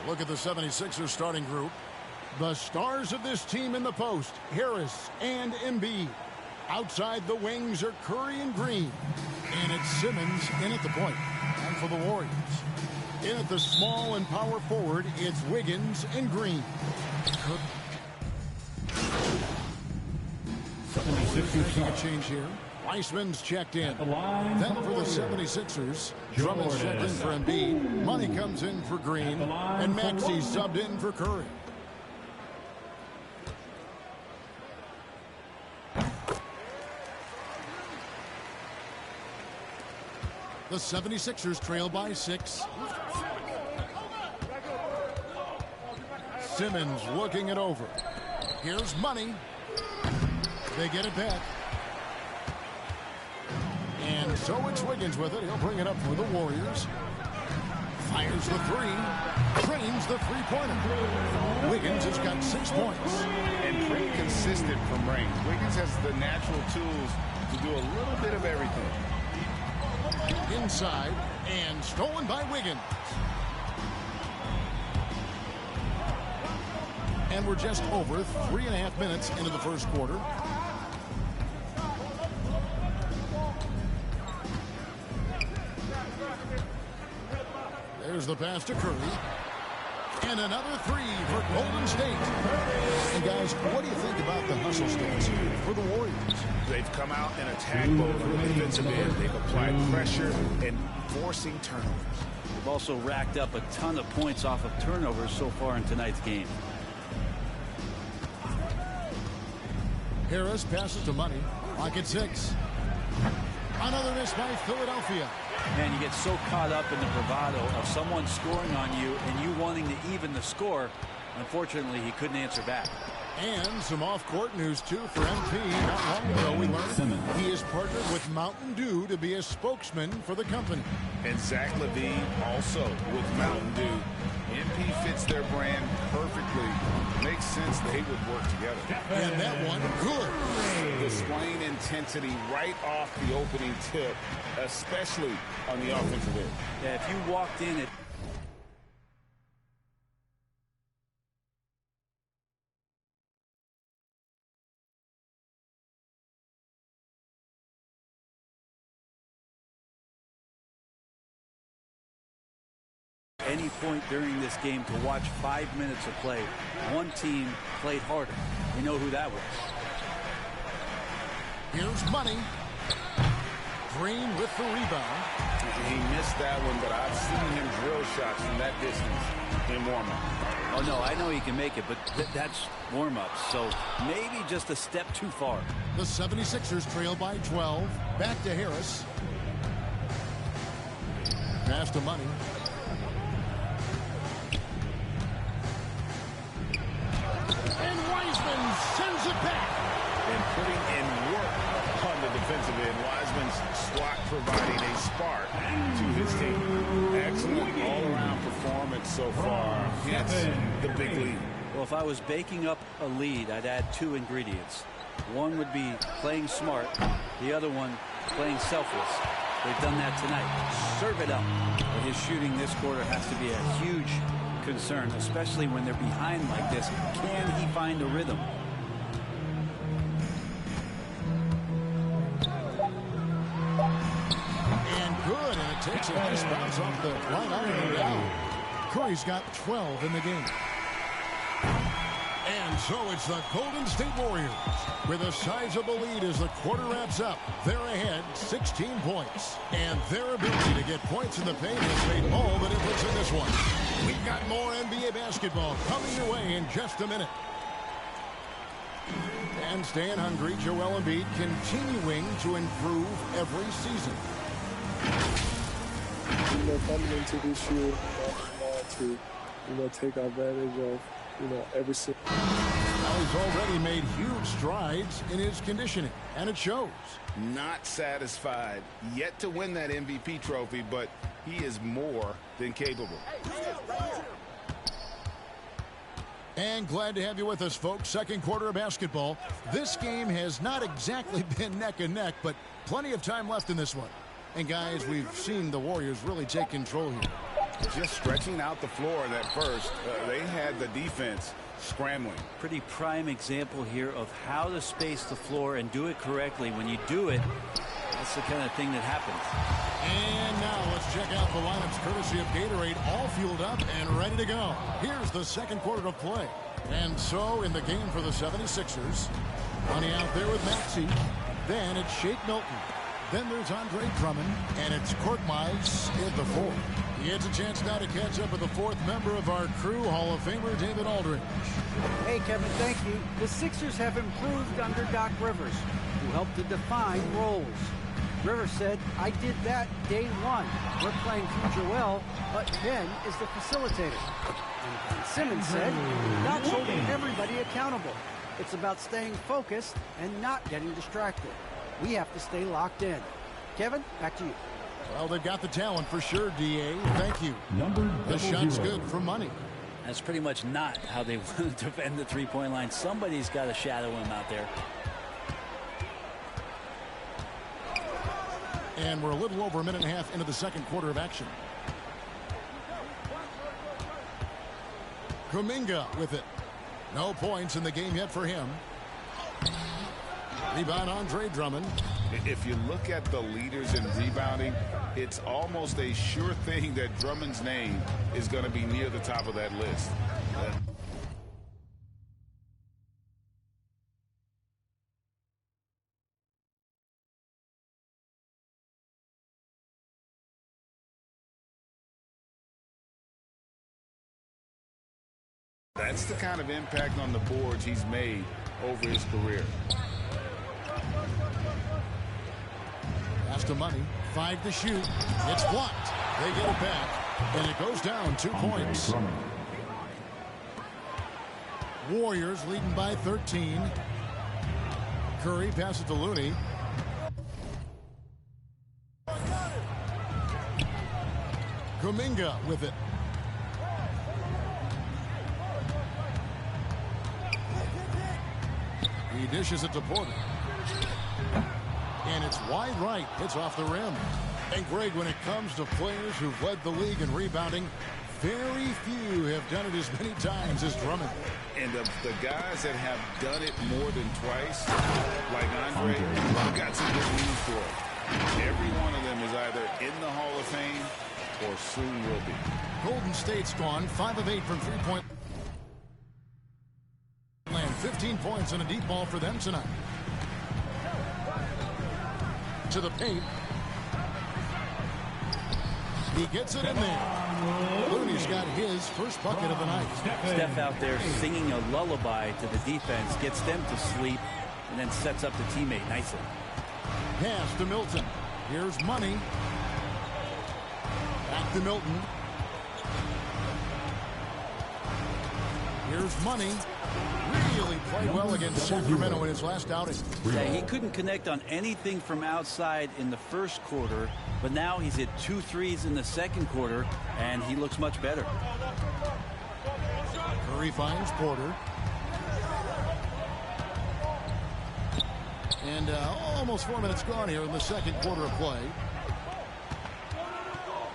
Look at the 76ers starting group. The stars of this team in the post, Harris and Embiid. Outside the wings are Curry and Green. And it's Simmons in at the point. And for the Warriors. In at the small and power forward, it's Wiggins and Green. 76ers making a change here. Weissman's checked in. Then for the 76ers, Drummond's checked in for Embiid. Money comes in for Green. And Maxey's subbed in for Curry. The 76ers trail by 6. Simmons looking it over. Here's Money. They get it back. And so it's Wiggins with it. He'll bring it up for the Warriors. Fires the three. Drains the three-pointer. Wiggins has got 6 points. And pretty consistent from range. Wiggins has the natural tools to do a little bit of everything. Inside and stolen by Wiggins. And we're just over 3.5 minutes into the first quarter. There's the pass to Curry. And another three for Golden State. And guys, what do you think about the hustle stance for the Warriors? They've come out in attack mode from the defensive end. They've applied pressure and forcing turnovers. They've also racked up a ton of points off of turnovers so far in tonight's game. Harris passes to Money. Clock at 6. Another miss by Philadelphia. Man, you get so caught up in the bravado of someone scoring on you and you wanting to even the score. Unfortunately, he couldn't answer back. And some off-court news, too, for MP. Not long ago, we learned he is partnered with Mountain Dew to be a spokesman for the company. And Zach LaVine also with Mountain Dew. MP fits their brand perfectly. Makes sense they would work together. And that one, good. Displaying intensity right off the opening tip, especially on the offensive end. Yeah, if you walked in at any point during this game to watch 5 minutes of play, one team played harder. You know who that was. Here's Money. Green with the rebound. He missed that one, but I've seen him drill shots from that distance in warm-up. Oh, no, I know he can make it, but that's warm-up, so maybe just a step too far. The 76ers trail by 12. Back to Harris. Pass to Money. And Wiseman sends it back. And putting in work on the defensive end. Wiseman's swat providing a spark to his team. Excellent all-around performance so far. Hence the big lead. Well, if I was baking up a lead, I'd add 2 ingredients. One would be playing smart. The other one, playing selfless. They've done that tonight. Serve it up. But his shooting this quarter has to be a huge concern, especially when they're behind like this. Can he find a rhythm? And good, and it takes a nice bounce off the line out and down. Curry's got 12 in the game. And so it's the Golden State Warriors with a sizable lead as the quarter wraps up. They're ahead 16 points. And their ability to get points in the paint has made all the difference in this one. We've got more NBA basketball coming your way in just a minute. And staying hungry, Joel Embiid continuing to improve every season. Coming into this year, to take advantage of every single. Now he's already made huge strides in his conditioning, and it shows. Not satisfied yet to win that MVP trophy, but he is more than capable. And glad to have you with us, folks. Second quarter of basketball. This game has not exactly been neck and neck, but plenty of time left in this one. And guys, we've seen the Warriors really take control here. just stretching out the floor at first. They had the defense scrambling. Pretty prime example here of how to space the floor and do it correctly. When you do it, that's the kind of thing that happens. And now let's check out the lineups courtesy of Gatorade, all fueled up and ready to go. Here's the second quarter of play. And so in the game for the 76ers, Money out there with Maxey. Then it's Shake Milton. Then there's Andre Drummond, and it's Korkmaz at the fourth. He gets a chance now to catch up with the fourth member of our crew, Hall of Famer David Aldridge. Hey, Kevin, thank you. The Sixers have improved under Doc Rivers, who helped to define roles. Rivers said, I did that day one. We're playing future well, but Ben is the facilitator. And Simmons said, Doc's holding everybody accountable. It's about staying focused and not getting distracted. We have to stay locked in. Kevin, back to you. Well, they've got the talent for sure, D.A. Thank you. The shot's good for Money. That's pretty much not how they want to defend the three-point line. Somebody's got to shadow him out there. And we're a little over a minute and a half into the second quarter of action. Kuminga with it. No points in the game yet for him. Rebound Andre Drummond. If you look at the leaders in rebounding, it's almost a sure thing that Drummond's name is going to be near the top of that list. That's the kind of impact on the boards he's made over his career. Pass to Money. 5 to shoot. It's blocked. They get it back. And it goes down 2 points. Warriors leading by 13. Curry passes to Looney. Kuminga with it. He dishes it to Porter. And it's wide right. It's off the rim. And Greg, when it comes to players who've led the league in rebounding, very few have done it as many times as Drummond. And of the guys that have done it more than twice, like Andre, we've got some good news for him. Every one of them is either in the Hall of Fame or soon will be. Golden State's gone 5 of 8 from three-point land. 15 points and a deep ball for them tonight. To the paint. He gets it in there. Looney's got his first bucket of the night. Steph out there singing a lullaby to the defense, gets them to sleep, and then sets up the teammate nicely. Pass to Milton. Here's Money. Back to Milton. Here's Money. Really played well against Sacramento in his last outing. Yeah, he couldn't connect on anything from outside in the first quarter, but now he's hit 2 threes in the second quarter, and he looks much better. Curry finds Porter. And almost 4 minutes gone here in the second quarter of play.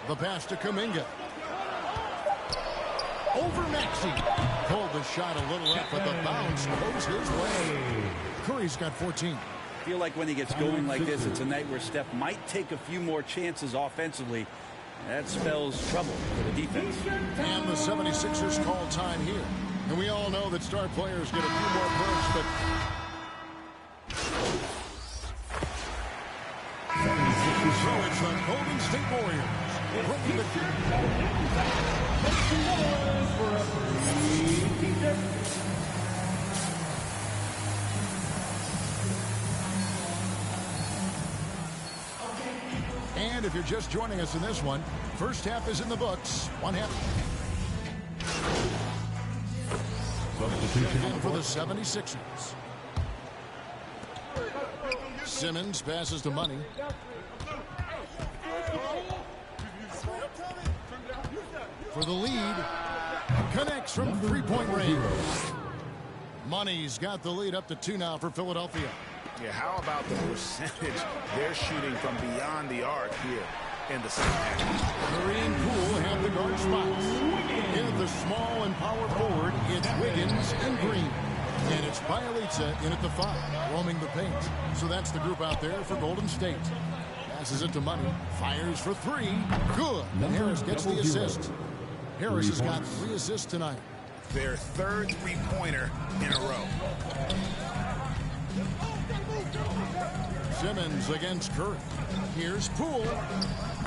The pass to Kuminga. Over Maxey. Pulled the shot a little up, but the bounce goes his way. Curry's got 14. I feel like when he gets going like this, it's a night where Steph might take a few more chances offensively. That spells trouble for the defense. And the 76ers call time here. And we all know that star players get a few more bursts, but... So it's the Golden State Warriors. And if you're just joining us in this one, first half is in the books. One half. Substitution for the 76ers. Simmons passes to Money. For the lead, connects from three-point range. Money's got the lead up to 2 now for Philadelphia. Yeah, how about the percentage they're shooting from beyond the arc here? in the second half. Curry and Poole have the guard spots. In the small and power forward, it's Wiggins and Green. And it's Bielitsa in at the 5, roaming the paint. So that's the group out there for Golden State. Passes it to Money, fires for 3. Good. And Harris gets the assist. Harris has got 3 assists tonight. Their third three-pointer in a row. Simmons against Curry. Here's Poole.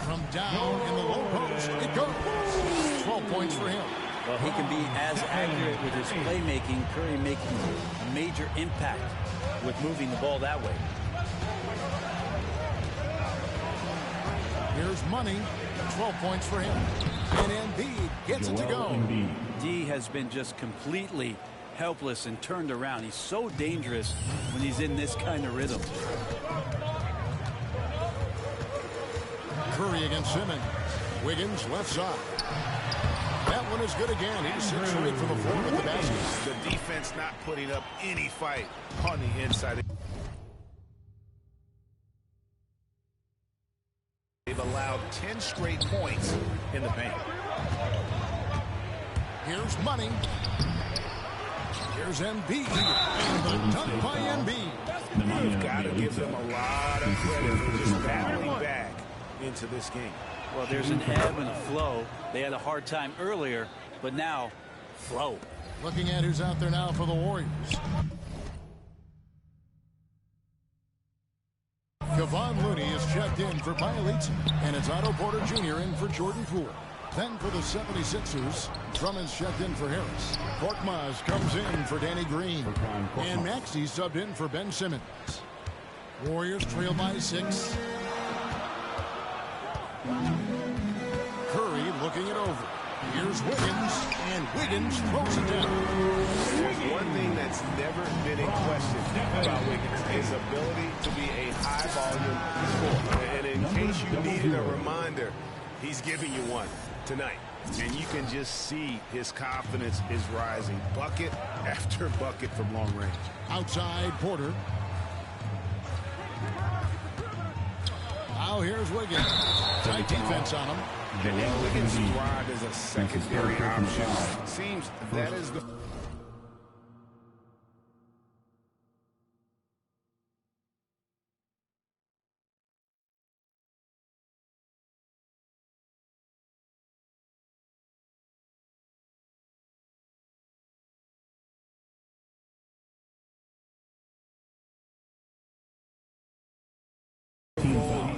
From down in the low post, it goes. 12 points for him. Well, he can be as accurate with his playmaking. Curry making a major impact with moving the ball that way. Here's Money. 12 points for him. And Embiid gets it to go. D has been just completely helpless and turned around. He's so dangerous when he's in this kind of rhythm. Curry against Simmons. Wiggins left side. That one is good again. He's 6 straight from the floor with the basket. The defense not putting up any fight on the inside. They've allowed 10 straight points in the paint. Here's Money. Here's Embiid. And the dunk by Embiid. You've got to give them a lot of credit for just battling back into this game. Well, there's an ebb and a flow. They had a hard time earlier, but now, flow. Looking at who's out there now for the Warriors. Kevon Looney is checked in for Bielitsa, and it's Otto Porter Jr. in for Jordan Poole. Then for the 76ers, Drummond's checked in for Harris. Korkmaz comes in for Danny Green. And Maxey subbed in for Ben Simmons. Warriors trail by 6. Curry looking it over. Here's Wiggins, and Wiggins throws it down. There's one thing that's never been in question about Wiggins, his ability to be a high-volume scorer. And in case you needed a reminder, he's giving you one tonight. And you can just see his confidence is rising. Bucket after bucket from long range. Outside Porter. Now here's Wiggins. Tight defense on him. And Wiggins' drive is a secondary option. Seems that is the...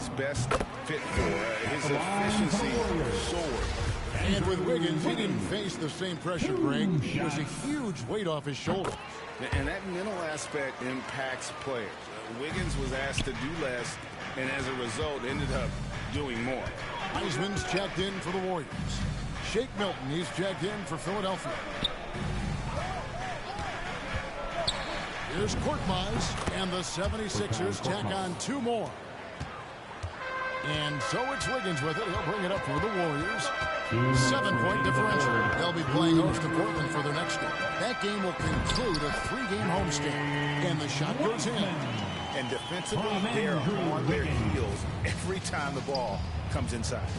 he's best fit for. His efficiency soared. And with Wiggins, he didn't face the same pressure, Greg. There's a huge weight off his shoulders. And that mental aspect impacts players. Wiggins was asked to do less, and as a result, ended up doing more. Heisman's checked in for the Warriors. Shake Milton, he's checked in for Philadelphia. Here's Korkmaz, and the 76ers tack on 2 more. And so it's Wiggins with it. He'll bring it up for the Warriors. 7-point differential. They'll be playing host to Portland for their next game. That game will conclude a 3-game homestand. And the shot goes in. And defensively, they're on their heels every time the ball comes inside.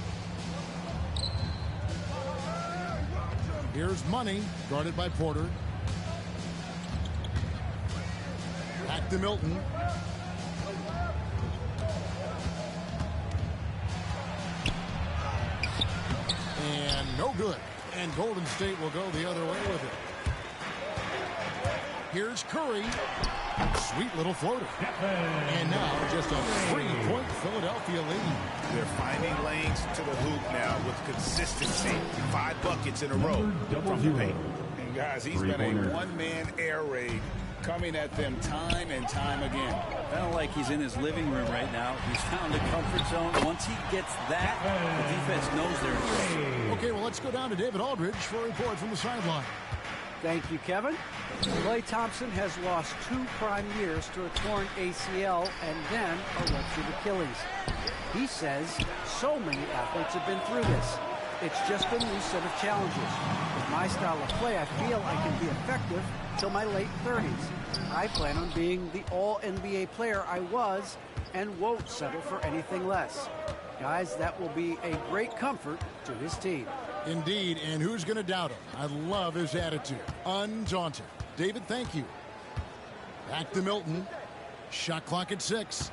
Here's Money, guarded by Porter. Back to Milton. And no good. And Golden State will go the other way with it. Here's Curry. Sweet little floater. And now just a 3-point Philadelphia lead. They're finding lanes to the hoop now with consistency. 5 buckets in a row from the paint. And guys, he's been a one-man air raid coming at them time and time again. Kind of like he's in his living room right now. He's found a comfort zone. Once he gets that, the defense knows they're in trouble. Okay, well, let's go down to David Aldridge for a report from the sideline. Thank you, Kevin. Klay Thompson has lost 2 prime years to a torn ACL and then a ruptured Achilles. He says so many athletes have been through this. It's just a new set of challenges. With my style of play, I feel I can be effective till my late 30s. I plan on being the all-NBA player I was and won't settle for anything less. Guys, that will be a great comfort to his team. Indeed, and who's going to doubt him? I love his attitude. Undaunted. David, thank you. Back to Milton. Shot clock at 6.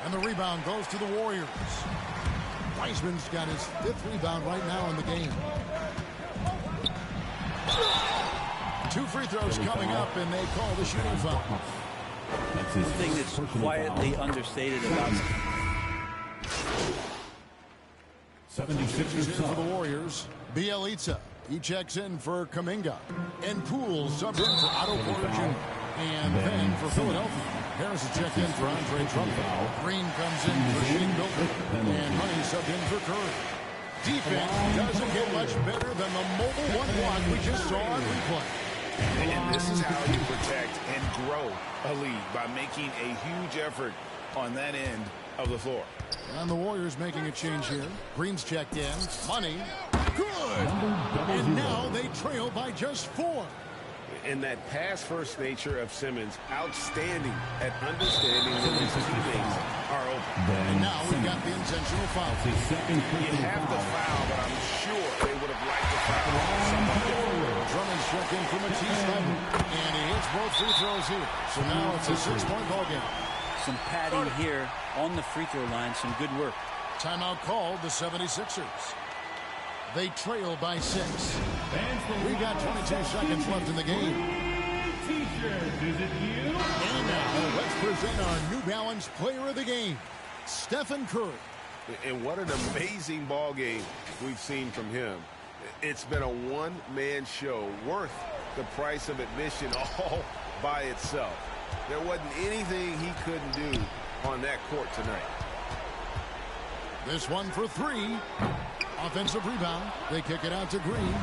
And the rebound goes to the Warriors. Wiseman's got his 5th rebound right now in the game. 2 free throws coming up, and they call the shooting foul. That's the thing that's quietly understated about 76ers for the Warriors. Bielitsa. He checks in for Kuminga. And Poole subbed in for Otto Porter Jr. And then for Philadelphia, Harris has checked in for Andre Drummond. Green comes in for Shane Milton. And Honey subbed in for Curry. Defense doesn't get much better than the mobile one block we just saw on replay. And this is how you protect and grow a lead, by making a huge effort on that end of the floor. And the Warriors making a change here. Green's checked in. Money. Good. And now they trail by just 4. And that pass-first nature of Simmons, outstanding at understanding when his teammates are open. And now we've got the intentional foul. You have to foul, but I'm sure they would have liked to foul. Drummond's checked in for Matisse Thybulle. And he hits both free throws here. So now it's a 6-point ball game. some padding here on the free throw line. Some good work. Timeout called the 76ers. They trail by 6. We got 22 seconds left in the game. And now let's present our New Balance Player of the Game, Stephen Curry. And what an amazing ball game we've seen from him. It's been a one-man show worth the price of admission all by itself. There wasn't anything he couldn't do on that court tonight. This one for 3. Offensive rebound. They kick it out to Green.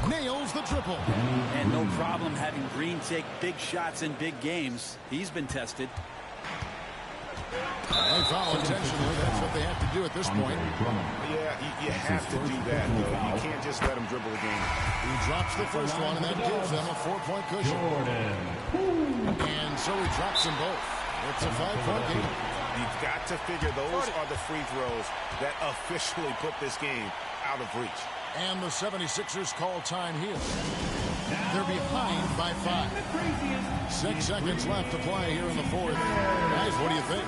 Nails the triple. And no problem having Green take big shots in big games. He's been tested. They foul intentionally. That's what they have to do at this point. Yeah, you have to do that, though. You can't just let him dribble the game. He drops the first one, and that gives them a 4-point cushion. And so he drops them both. It's a 5-point game. You've got to figure those are the free throws that officially put this game out of reach. And the 76ers call time here. They're behind by 5. 6 seconds left to play here in the fourth. Guys, what do you think?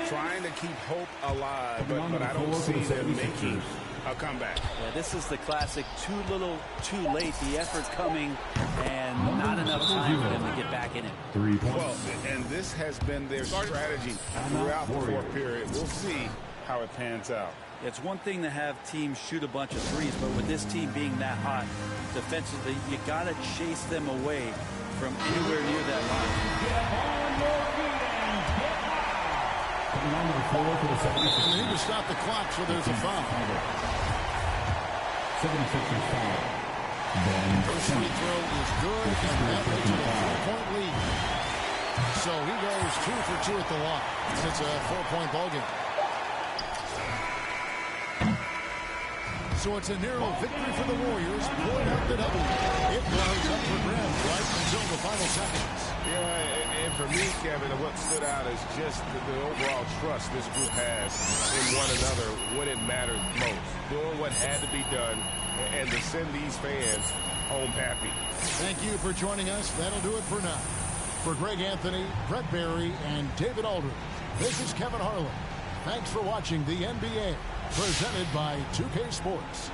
Trying to keep hope alive, but I don't see them making a comeback. Yeah, this is the classic too little, too late. The effort coming and not enough time for them to get back in it. 3 points. Well, and this has been their strategy throughout the fourth period. We'll see how it pans out. It's one thing to have teams shoot a bunch of threes, but with this team being that hot defensively, you got to chase them away from anywhere near that line. They need to stop the clock, so there's a foul. 76ers foul. First free throw is good, and that makes it a 4-point lead. So he goes 2 for 2 at the line. It's a 4-point ball game. So it's a narrow victory for the Warriors, pulling out the W. It was up for grabs right until the final seconds. Yeah, and for me, Kevin, what stood out is just the overall trust this group has in one another when it mattered most. Doing what had to be done and to send these fans home happy. Thank you for joining us. That'll do it for now. For Greg Anthony, Brett Barry, and David Aldridge, this is Kevin Harlan. Thanks for watching the NBA, presented by 2K Sports.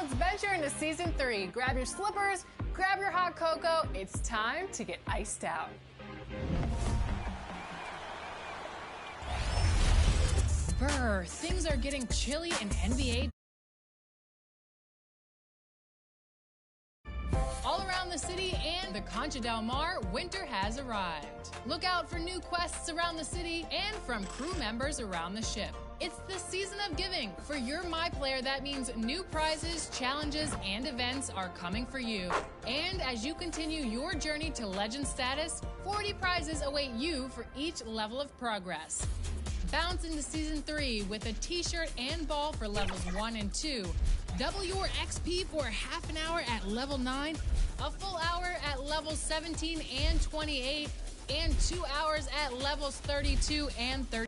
let's venture into season 3. Grab your slippers, grab your hot cocoa. It's time to get iced out. Brr, things are getting chilly in NBA. All around the city and the Concha del Mar, winter has arrived. Look out for new quests around the city and from crew members around the ship. It's the season of giving. For your My Player, that means new prizes, challenges, and events are coming for you. And as you continue your journey to legend status, 40 prizes await you for each level of progress. Bounce into Season 3 with a t-shirt and ball for levels 1 and 2. Double your XP for half an hour at level 9, a full hour at levels 17 and 28, and 2 hours at levels 32 and 30.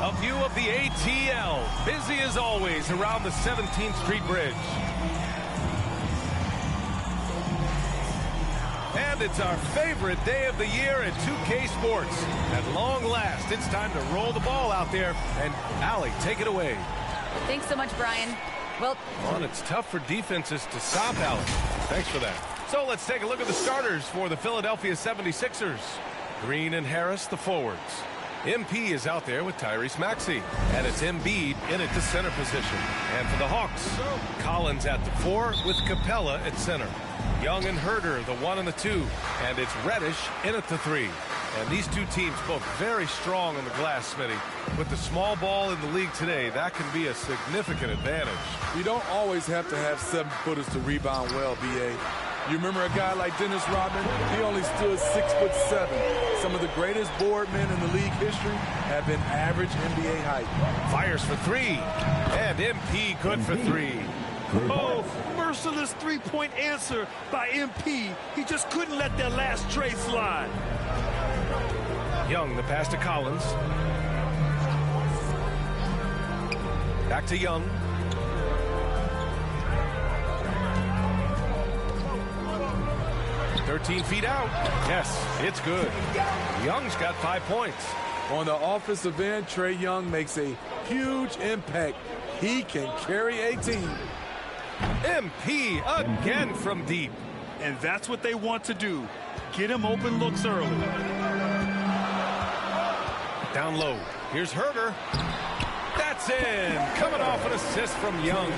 A view of the ATL, busy as always around the 17th Street Bridge. And it's our favorite day of the year at 2K Sports. At long last, it's time to roll the ball out there. And Allie, take it away. Thanks so much, Brian. Well, it's tough for defenses to stop Allie. Thanks for that. So let's take a look at the starters for the Philadelphia 76ers. Green and Harris, the forwards. MP is out there with Tyrese Maxey, and it's Embiid in at the center position. And for the Hawks, Collins at the 4 with Capella at center. Young and Herder, the 1 and the 2, and it's Reddish in at the 3. And these two teams both very strong on the glass, Smitty. With the small ball in the league today, that can be a significant advantage. You don't always have to have 7-footers to rebound well, B.A. You remember a guy like Dennis Rodman? He only stood 6'7". Some of the greatest board men in the league history have been average NBA height. Fires for 3, and MP good for 3. Oh, merciless three-point answer by MP. He just couldn't let that last trade slide. Young, the pass to Collins. Back to Young. "13 feet out." Yes, it's good. Young's got 5 points. On the offensive end, Trae Young makes a huge impact. He can carry a team. MP again from deep. And that's what they want to do. Get him open looks early. Down low. Here's Herder. That's in. Coming off an assist from Young.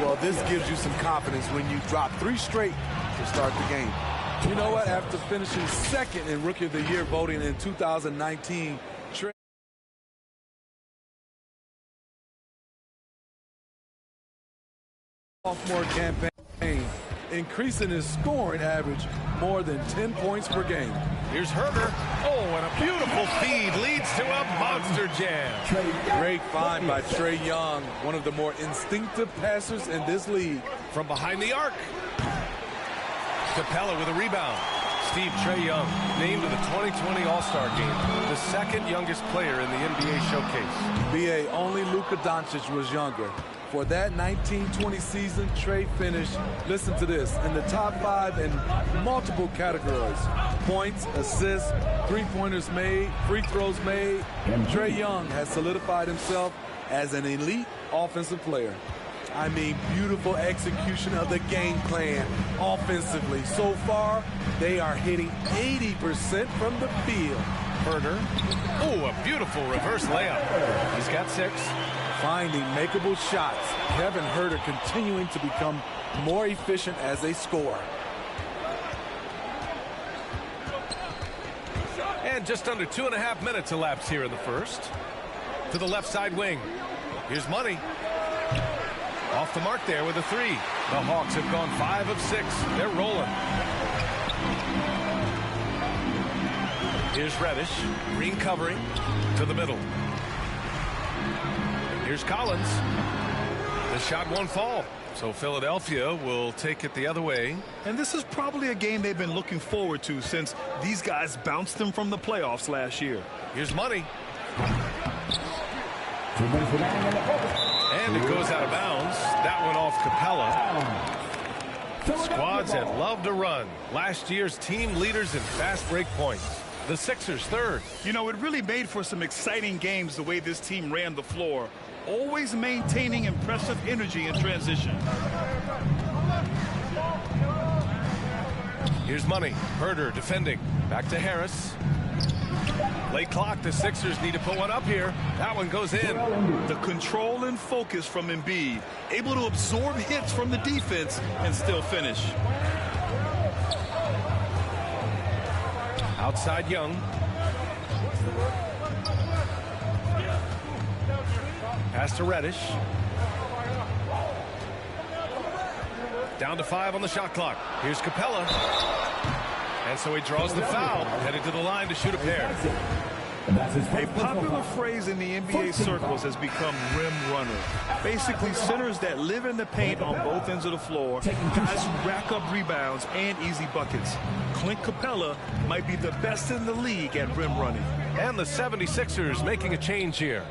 Well, this gives you some confidence when you drop 3 straight to start the game. You know what? After finishing second in Rookie of the Year voting in 2019, Trae sophomore campaign, increasing his scoring average more than 10 points per game. Here's Herder. Oh, and a beautiful feed leads to a monster jam. Great find by Trae Young, one of the more instinctive passers in this league. From behind the arc. Capella with a rebound. Trae Young named to the 2020 All-Star Game, the second youngest player in the NBA showcase. B.A. only Luka Doncic was younger. For that 1920 season, Trey finished, listen to this, in the top 5 in multiple categories. Points, assists, three-pointers made, free throws made. Trey Young has solidified himself as an elite offensive player. I mean, beautiful execution of the game plan offensively. So far, they are hitting 80% from the field. Herder. Oh, a beautiful reverse layup. He's got 6. Finding makeable shots. Kevin Herder continuing to become more efficient as a scorer. And just under 2.5 minutes elapsed here in the first. To the left side wing. Here's Money. Off the mark there with a 3. The Hawks have gone 5 of 6. They're rolling. Here's Reddish. Green covering to the middle. Here's Collins. The shot won't fall. So Philadelphia will take it the other way. And this is probably a game they've been looking forward to since these guys bounced them from the playoffs last year. Here's Money. And it goes out of bounds. That one off Capella. Squads that love to run. Last year's team leaders in fast break points. The Sixers third. You know, it really made for some exciting games the way this team ran the floor. Always maintaining impressive energy in transition. Here's Money. Herder defending. Back to Harris. Late clock. The Sixers need to put one up here. That one goes in. The control and focus from Embiid. Able to absorb hits from the defense and still finish. Outside Young. Pass to Reddish. Down to 5 on the shot clock. Here's Capella. And so he draws the foul. Headed to the line to shoot a pair. A popular phrase in the NBA circles has become rim runner. Basically, centers that live in the paint on both ends of the floor, guys who rack up rebounds and easy buckets. Clint Capella might be the best in the league at rim running. And the 76ers making a change here.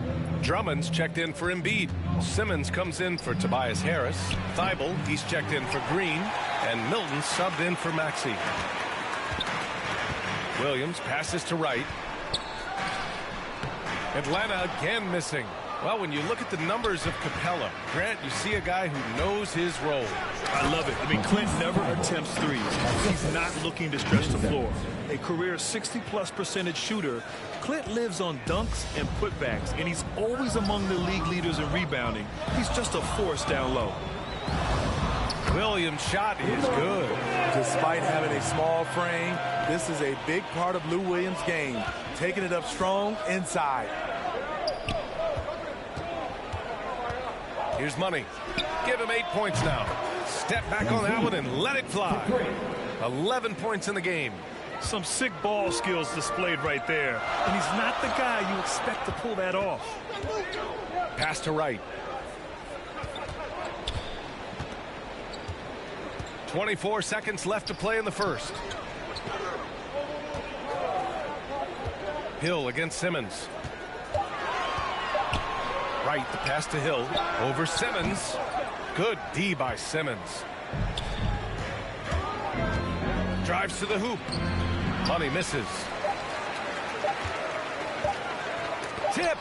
Drummond's checked in for Embiid. Simmons comes in for Tobias Harris. Thibault, he's checked in for Green. And Milton subbed in for Maxey. Williams passes to Wright. Atlanta again missing. Well, when you look at the numbers of Capella, Grant, you see a guy who knows his role. I love it. I mean, Clint never attempts threes. He's not looking to stretch the floor. A career 60+% shooter, Clint lives on dunks and putbacks, and he's always among the league leaders in rebounding. He's just a force down low. Williams' shot is good. Despite having a small frame, this is a big part of Lou Williams' game. Taking it up strong inside. Here's Money. Give him 8 points now. Step back on that one and let it fly. 11 points in the game. Some sick ball skills displayed right there. And he's not the guy you expect to pull that off. Pass to Wright. 24 seconds left to play in the first. Hill against Simmons. Wright, the pass to Hill. Over Simmons. Good D by Simmons. Drives to the hoop. Money misses. Tipped.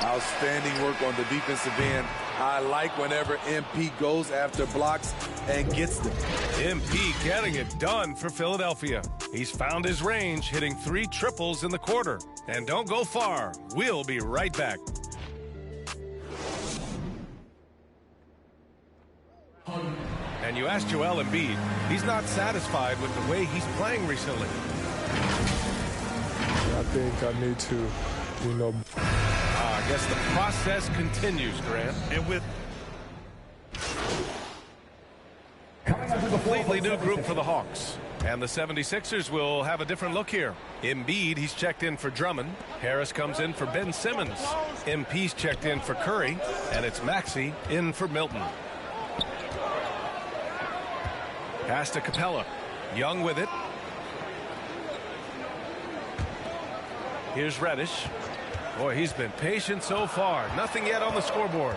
Outstanding work on the defensive end. I like whenever MP goes after blocks and gets them. MP getting it done for Philadelphia. He's found his range, hitting 3 triples in the quarter. And don't go far. We'll be right back. And you asked Joel Embiid. He's not satisfied with the way he's playing recently. I think I need to, I guess the process continues, Grant. And with a completely new group for the Hawks. And the 76ers will have a different look here. Embiid, he's checked in for Drummond. Harris comes in for Ben Simmons. MP's checked in for Curry. And it's Maxey in for Milton. Pass to Capella. Young with it. Here's Reddish. Boy, he's been patient so far. Nothing yet on the scoreboard.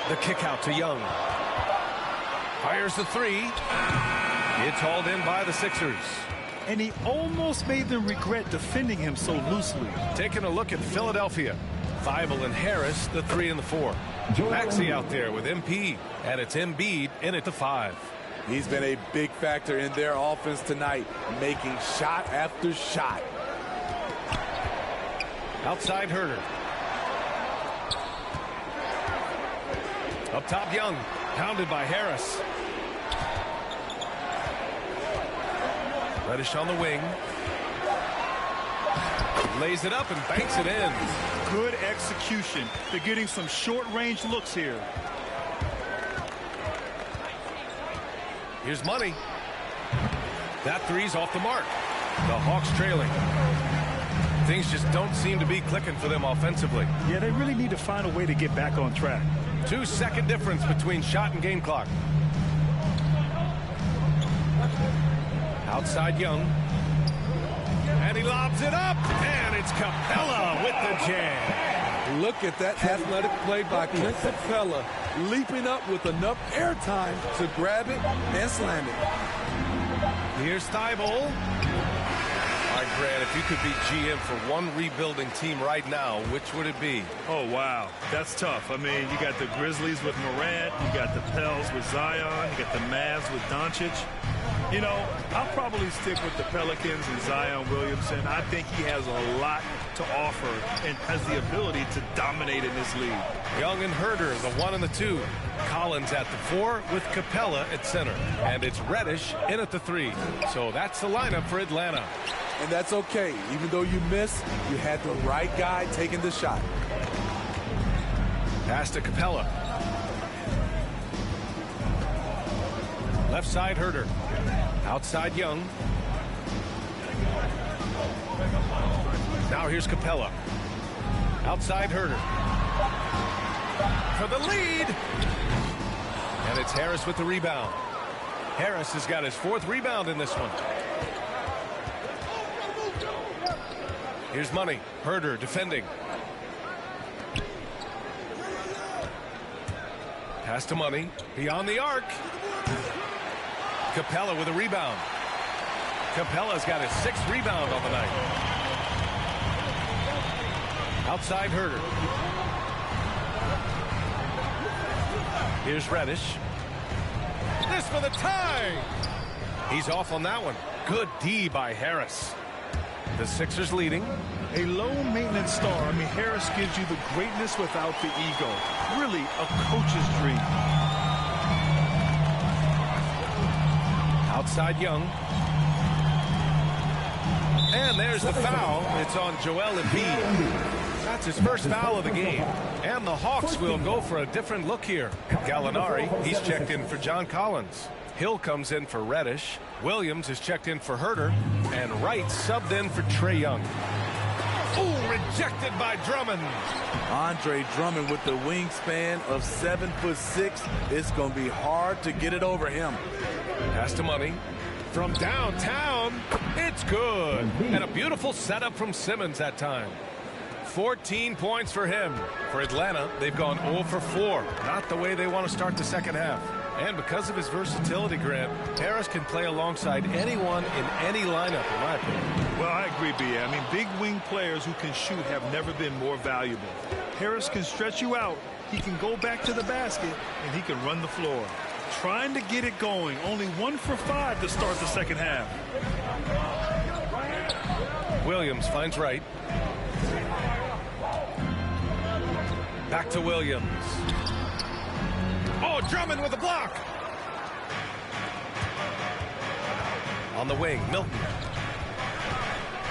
The kick out to Young. Fires the three. It's hauled in by the Sixers. And he almost made them regret defending him so loosely. Taking a look at Philadelphia. Feibel and Harris, the 3 and the 4. Maxey out there with MP, and it's Embiid in at the 5. He's been a big factor in their offense tonight, making shot after shot. Outside Herder. Up top Young, pounded by Harris. Reddish on the wing. Lays it up and banks it in. Good execution. They're getting some short-range looks here. Here's Money. That three's off the mark. The Hawks trailing. Things just don't seem to be clicking for them offensively. Yeah, they really need to find a way to get back on track. 2-second difference between shot and game clock. Outside Young. And he lobs it up. And it's Capella with the jam. Look at that athletic play by Clint Capella, leaping up with enough airtime to grab it and slam it. Here's Feibel. All right, Grant, if you could be GM for one rebuilding team right now, which would it be? Oh, wow. That's tough. I mean, you got the Grizzlies with Morant. You got the Pels with Zion. You got the Mavs with Doncic. You know, I'll probably stick with the Pelicans and Zion Williamson. I think he has a lot to offer and has the ability to dominate in this league. Young and Herder, the 1 and the 2. Collins at the 4 with Capella at center. And it's Reddish in at the 3. So that's the lineup for Atlanta. And that's okay. Even though you missed, you had the right guy taking the shot. Pass to Capella. Left side Herder. Outside Young. Now here's Capella. Outside Herder. For the lead. And it's Harris with the rebound. Harris has got his 4th rebound in this one. Here's Money. Herder defending. Pass to Money. Beyond the arc. Capella with a rebound. Capella's got his 6th rebound on the night. Outside Herder. Here's Reddish. This for the tie. He's off on that one. Good D by Harris. The Sixers leading. A low-maintenance star. I mean, Harris gives you the greatness without the ego. Really a coach's dream. Outside Young. And there's the foul. It's on Joel Embiid. That's his first foul of the game. And the Hawks will go for a different look here. Gallinari, he's checked in for John Collins. Hill comes in for Reddish. Williams is checked in for Herder. And Wright subbed in for Trae Young. Oh, rejected by Drummond. Andre Drummond with the wingspan of 7'6". It's going to be hard to get it over him. Pass to Money. From downtown, it's good. And a beautiful setup from Simmons that time. 14 points for him. For Atlanta, they've gone 0 for 4. Not the way they want to start the second half. And because of his versatility, Grant, Harris can play alongside anyone in any lineup, in my opinion. Well, I agree, B.A. I mean, big wing players who can shoot have never been more valuable. Harris can stretch you out. He can go back to the basket, and he can run the floor. Trying to get it going. Only 1 for 5 to start the second half. Williams finds Wright. Back to Williams. Oh, Drummond with a block. On the wing, Milton.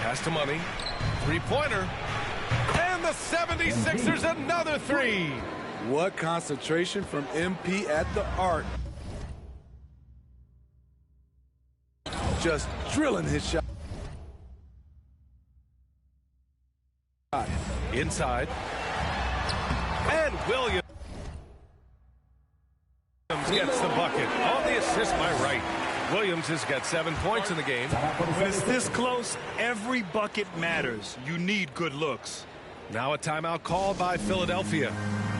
Pass to Money. Three-pointer. And the 76ers another 3. What concentration from MP at the arc. Just drilling his shot. Inside. And Williams gets the bucket on the assist by Wright. Williams has got 7 points in the game. When it's this close, every bucket matters. You need good looks. Now a timeout called by Philadelphia.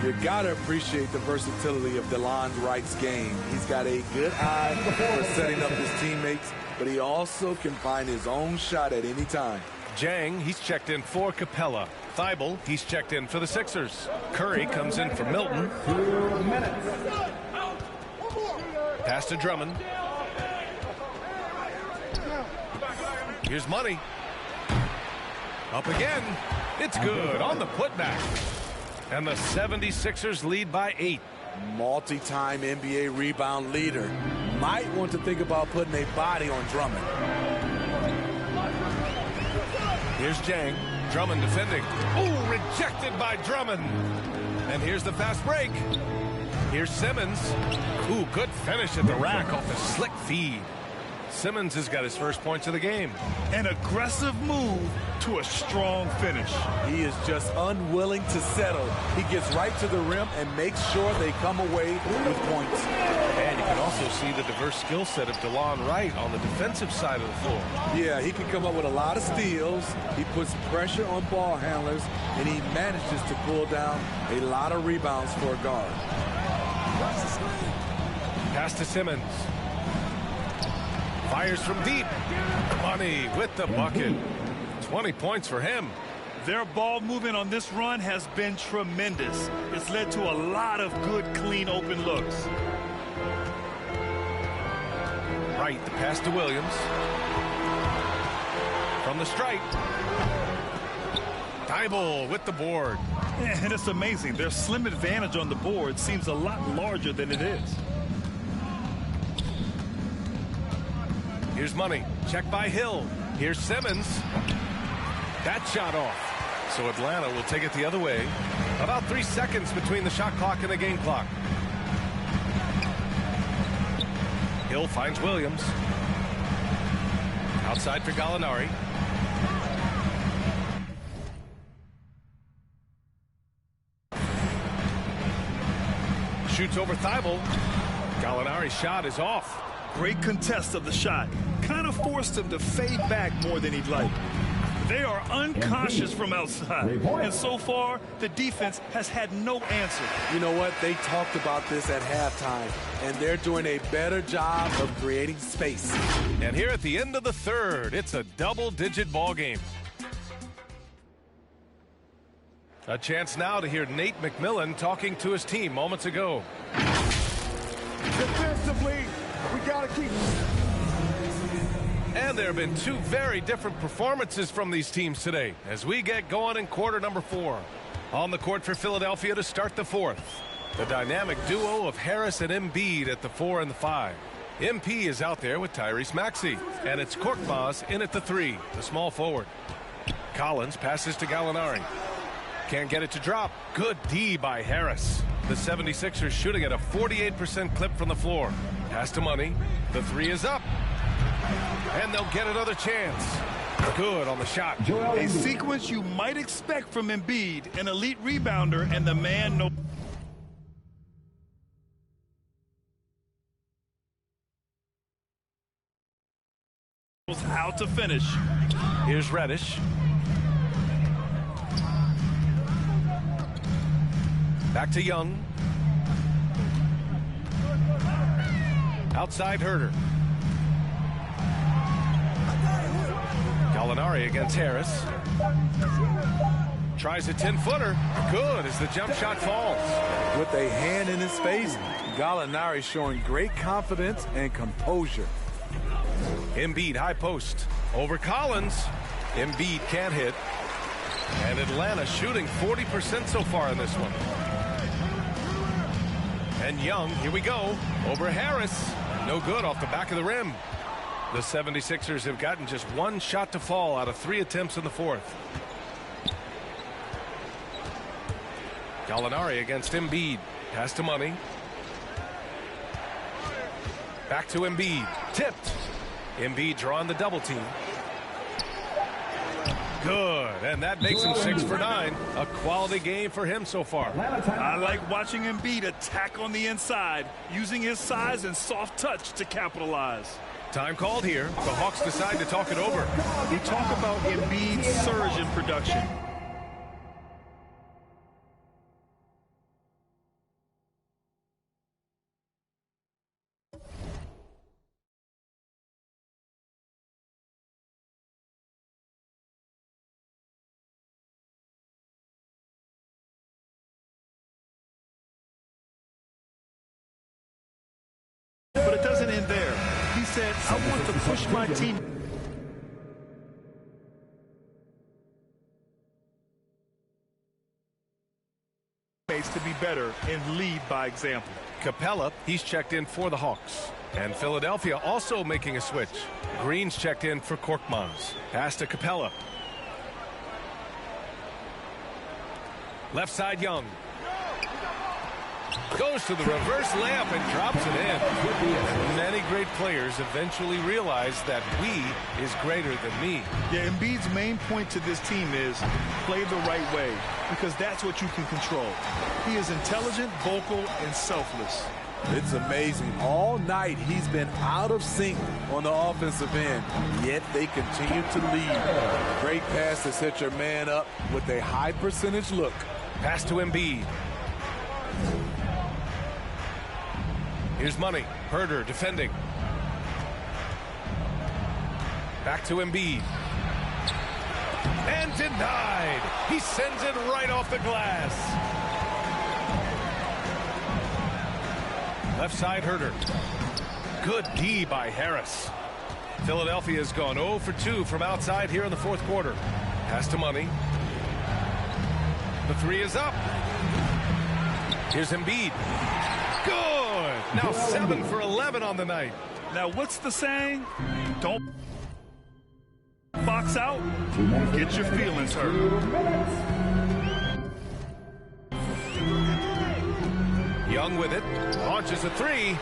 You got to appreciate the versatility of DeLon Wright's game. He's got a good eye for setting up his teammates, but he also can find his own shot at any time. Jang, he's checked in for Capella. Thibault, he's checked in for the Sixers. Curry comes in for Milton. 2 minutes. Pass to Drummond. Here's Money. Up again. It's good on the putback. And the 76ers lead by 8. Multi-time NBA rebound leader. Might want to think about putting a body on Drummond. Here's Jang. Drummond defending. Oh, rejected by Drummond. And here's the fast break. Here's Simmons. Ooh, good finish at the rack off a slick feed. Simmons has got his first points of the game. An aggressive move to a strong finish. He is just unwilling to settle. He gets right to the rim and makes sure they come away with points. And you can also see the diverse skill set of DeLon Wright on the defensive side of the floor. Yeah, he can come up with a lot of steals. He puts pressure on ball handlers, and he manages to pull down a lot of rebounds for a guard. Pass to Simmons. Fires from deep. Money with the bucket. 20 points for him. Their ball movement on this run has been tremendous. It's led to a lot of good, clean, open looks. Right, the pass to Williams. From the stripe. Thibault with the board. And it's amazing. Their slim advantage on the board seems a lot larger than it is. Here's Money. Check by Hill. Here's Simmons. That shot off. So Atlanta will take it the other way. About 3 seconds between the shot clock and the game clock. Hill finds Williams. Outside for Gallinari. Shoots over Thibault. Gallinari's shot is off. Great contest of the shot. Kind of forced him to fade back more than he'd like. They are uncautious from outside. And so far, the defense has had no answer. You know what? They talked about this at halftime, and they're doing a better job of creating space. And here at the end of the third, it's a double-digit ball game. A chance now to hear Nate McMillan talking to his team moments ago. Defensively, we got to keep. And there have been two very different performances from these teams today as we get going in quarter number 4. On the court for Philadelphia to start the fourth. The dynamic duo of Harris and Embiid at the 4 and the 5. MP is out there with Tyrese Maxey. And it's Korkmaz in at the 3, the small forward. Collins passes to Gallinari. Can't get it to drop. Good D by Harris. The 76ers shooting at a 48% clip from the floor. Pass to Money. The 3 is up. And they'll get another chance. Good on the shot. A sequence you might expect from Embiid, an elite rebounder, and the man knows how to finish. Here's Reddish. Back to Young. Outside Herter. Gallinari against Harris. Tries a 10-footer. Good as the jump shot falls. With a hand in his face, Gallinari showing great confidence and composure. Embiid high post. Over Collins. Embiid can't hit. And Atlanta shooting 40% so far in this one. And Young, here we go. Over Harris. No good off the back of the rim. The 76ers have gotten just one shot to fall out of 3 attempts in the fourth. Gallinari against Embiid. Pass to Money. Back to Embiid. Tipped. Embiid drawing the double team. Good, and that makes him 6 for 9. A quality game for him so far. I like watching Embiid attack on the inside, using his size and soft touch to capitalize. Time called here. The Hawks decide to talk it over. We talk about Embiid's surge in production. said, I want to push my team. To be better and lead by example. Capella, he's checked in for the Hawks. And Philadelphia also making a switch. Green's checked in for Korkmaz. Pass to Capella. Left side, Young. Goes to the reverse layup and drops it in. Many great players eventually realize that we is greater than me. Yeah, Embiid's main point to this team is play the right way, because that's what you can control. He is intelligent, vocal, and selfless. It's amazing. All night he's been out of sync on the offensive end, yet they continue to lead. Great pass to set your man up with a high percentage look. Pass to Embiid. Here's Money. Herder defending. Back to Embiid. And denied. He sends it right off the glass. Left side, Herder. Good D by Harris. Philadelphia's gone 0 for 2 from outside here in the fourth quarter. Pass to Money. The three is up. Here's Embiid. Good. Now 7 for 11 on the night. Now, what's the saying? Don't box out. Get your feelings hurt. Young with it. Launches a three.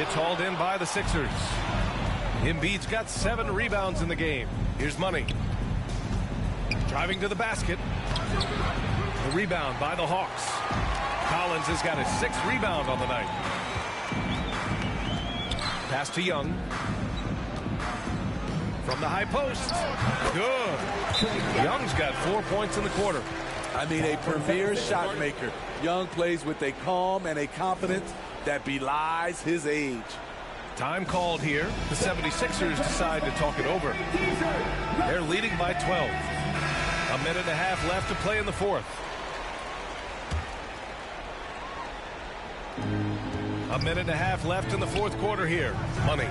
It's hauled in by the Sixers. Embiid's got 7 rebounds in the game. Here's Money. Driving to the basket. The rebound by the Hawks. Collins has got his 6th rebound on the night. Pass to Young. From the high post. Good. Young's got 4 points in the quarter. I mean, a premier shot maker. Young plays with a calm and a confidence that belies his age. Time called here. The 76ers decide to talk it over. They're leading by 12. A minute and a half left to play in the fourth. A minute and a half left in the fourth quarter here. Money.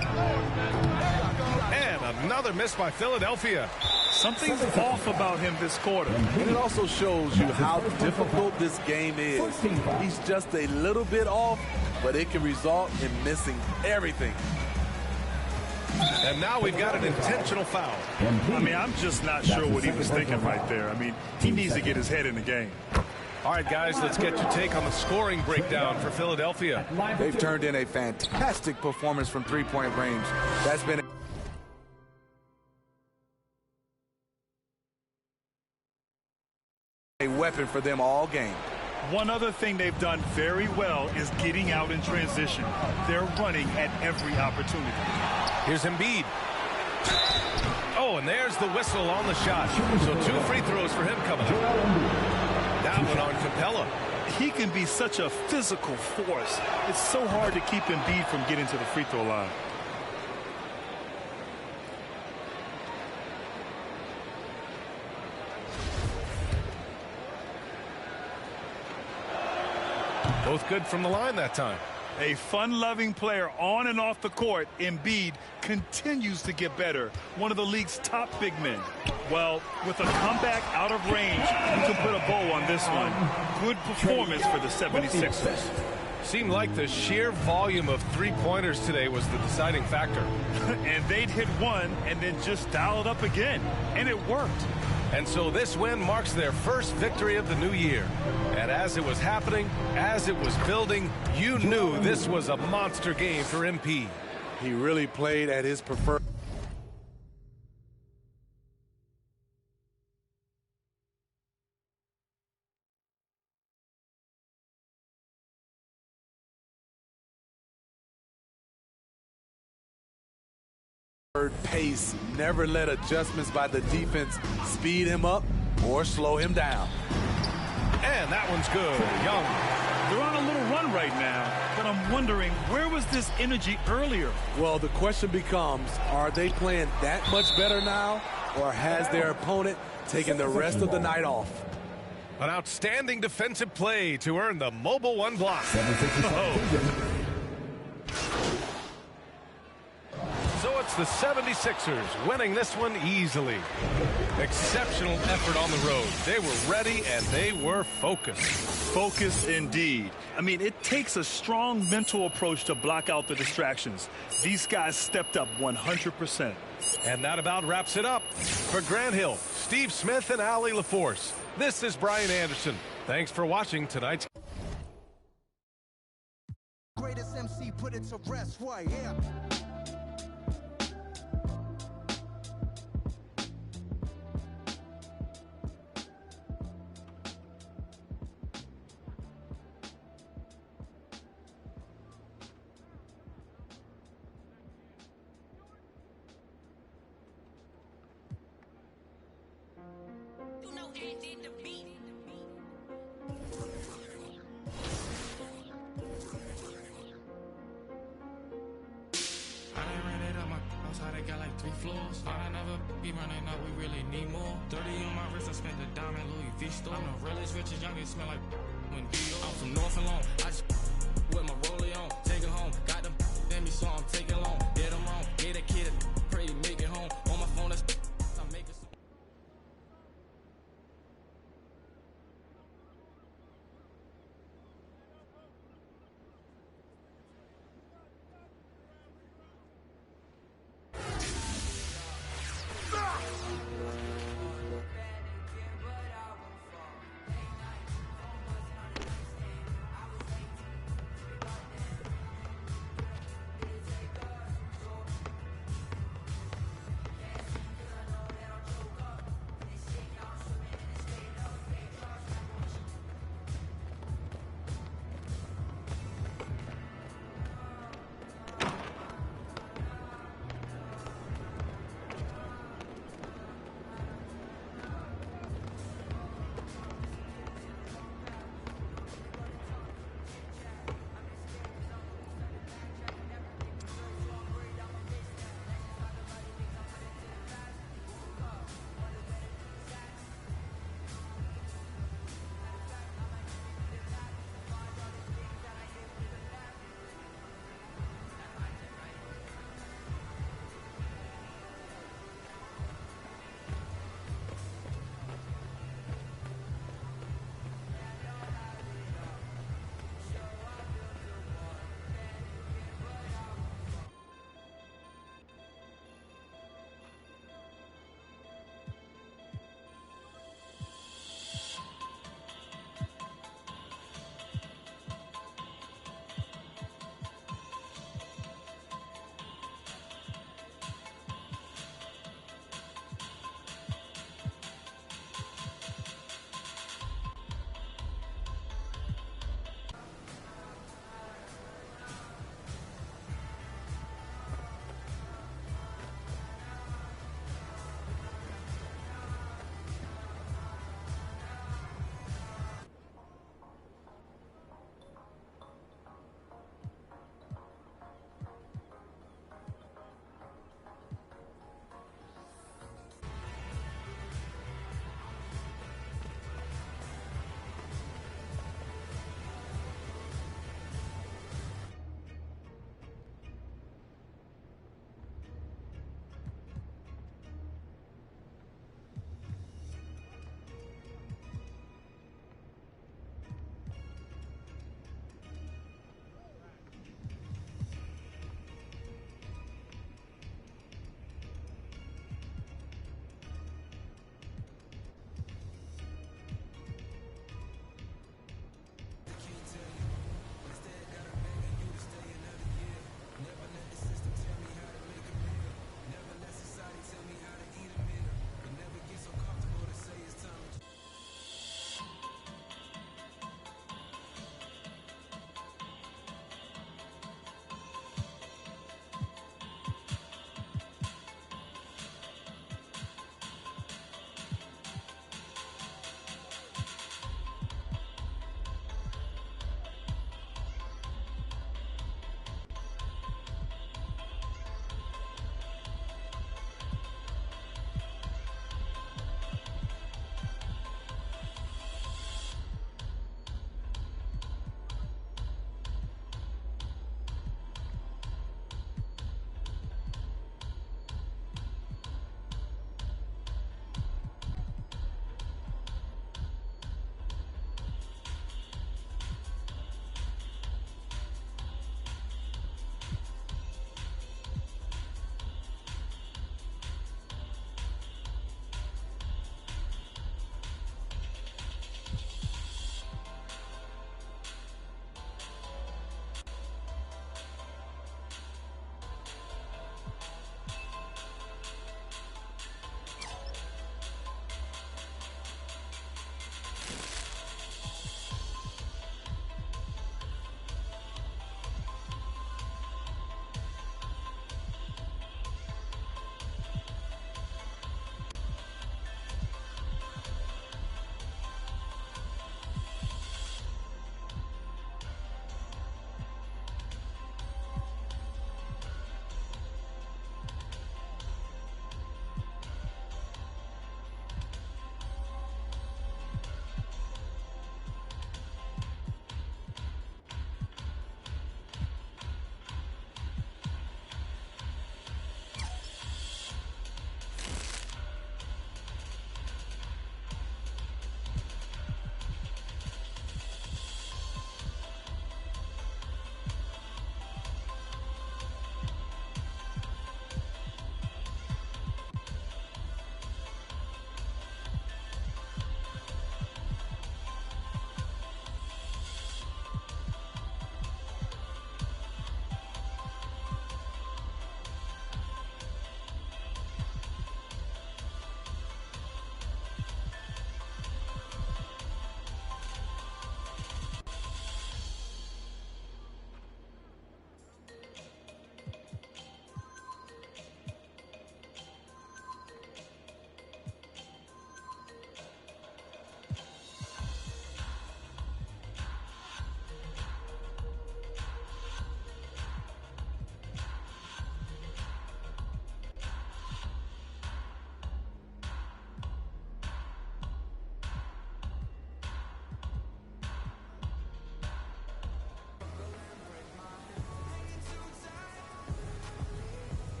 And another miss by Philadelphia. Something's off about him this quarter. And it also shows you how difficult this game is. He's just a little bit off, but it can result in missing everything. And now we've got an intentional foul. I mean, I'm just not sure what he was thinking right there. I mean, he needs to get his head in the game. All right, guys, let's get your take on the scoring breakdown for Philadelphia. They've turned in a fantastic performance from three-point range. That's been a weapon for them all game. One other thing they've done very well is getting out in transition. They're running at every opportunity. Here's Embiid. Oh, and there's the whistle on the shot. So 2 free throws for him coming up. That one on Capella. He can be such a physical force. It's so hard to keep Embiid from getting to the free throw line. Both good from the line that time. A fun-loving player on and off the court, Embiid continues to get better. One of the league's top big men. Well, with a comeback out of range, you can put a bow on this one. Good performance for the 76ers. Seemed like the sheer volume of three-pointers today was the deciding factor. And they'd hit one and then just dial it up again. And it worked. And so this win marks their first victory of the new year. And as it was happening, as it was building, you knew this was a monster game for MP. He really played at his preferred pace. Never let adjustments by the defense speed him up or slow him down. And that one's good. Young. They're on a little run right now, but I'm wondering, where was this energy earlier? Well, the question becomes, are they playing that much better now, or has their opponent taken the rest of the night off? An outstanding defensive play to earn the Mobile One block. the 76ers, winning this one easily. Exceptional effort on the road. They were ready and they were focused. Focused indeed. I mean, it takes a strong mental approach to block out the distractions. These guys stepped up 100%. And that about wraps it up. For Grant Hill, Steve Smith, and Allie LaForce, this is Brian Anderson. Thanks for watching tonight's. Greatest MC put it to rest, right? Yeah. Floors. Thought I never be running up, we really need more. 30 on my wrist, I spent the diamond Louis V store. I'm the realest, richest, youngest, smell like when I'm from North and Long. I just with my rollie on, take it home. Got them in me, so I'm taking long. Did them wrong, gave a kid a pray, make it home. On my phone, that's I'm making some.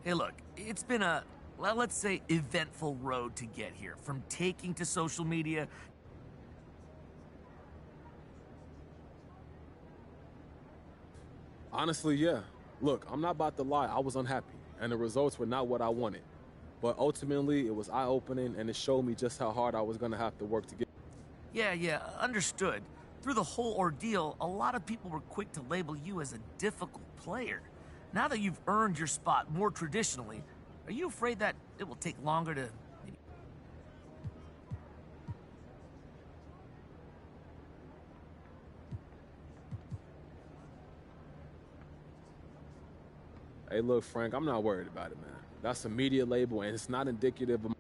Hey, look, it's been a, well, let's say, eventful road to get here. From taking to social media. Honestly, yeah. Look, I'm not about to lie. I was unhappy, and the results were not what I wanted. But ultimately, it was eye-opening, and it showed me just how hard I was going to have to work to get. Yeah, understood. Through the whole ordeal, a lot of people were quick to label you as a difficult player. Now that you've earned your spot more traditionally, are you afraid that it will take longer to... Hey, look, Frank, I'm not worried about it, man. That's a media label, and it's not indicative of...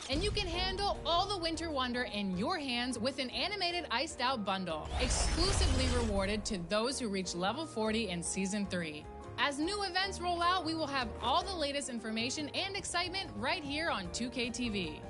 And you can handle all the Winter Wonder in your hands with an animated Iced Out bundle, exclusively rewarded to those who reach level 40 in Season 3. As new events roll out, we will have all the latest information and excitement right here on 2K TV.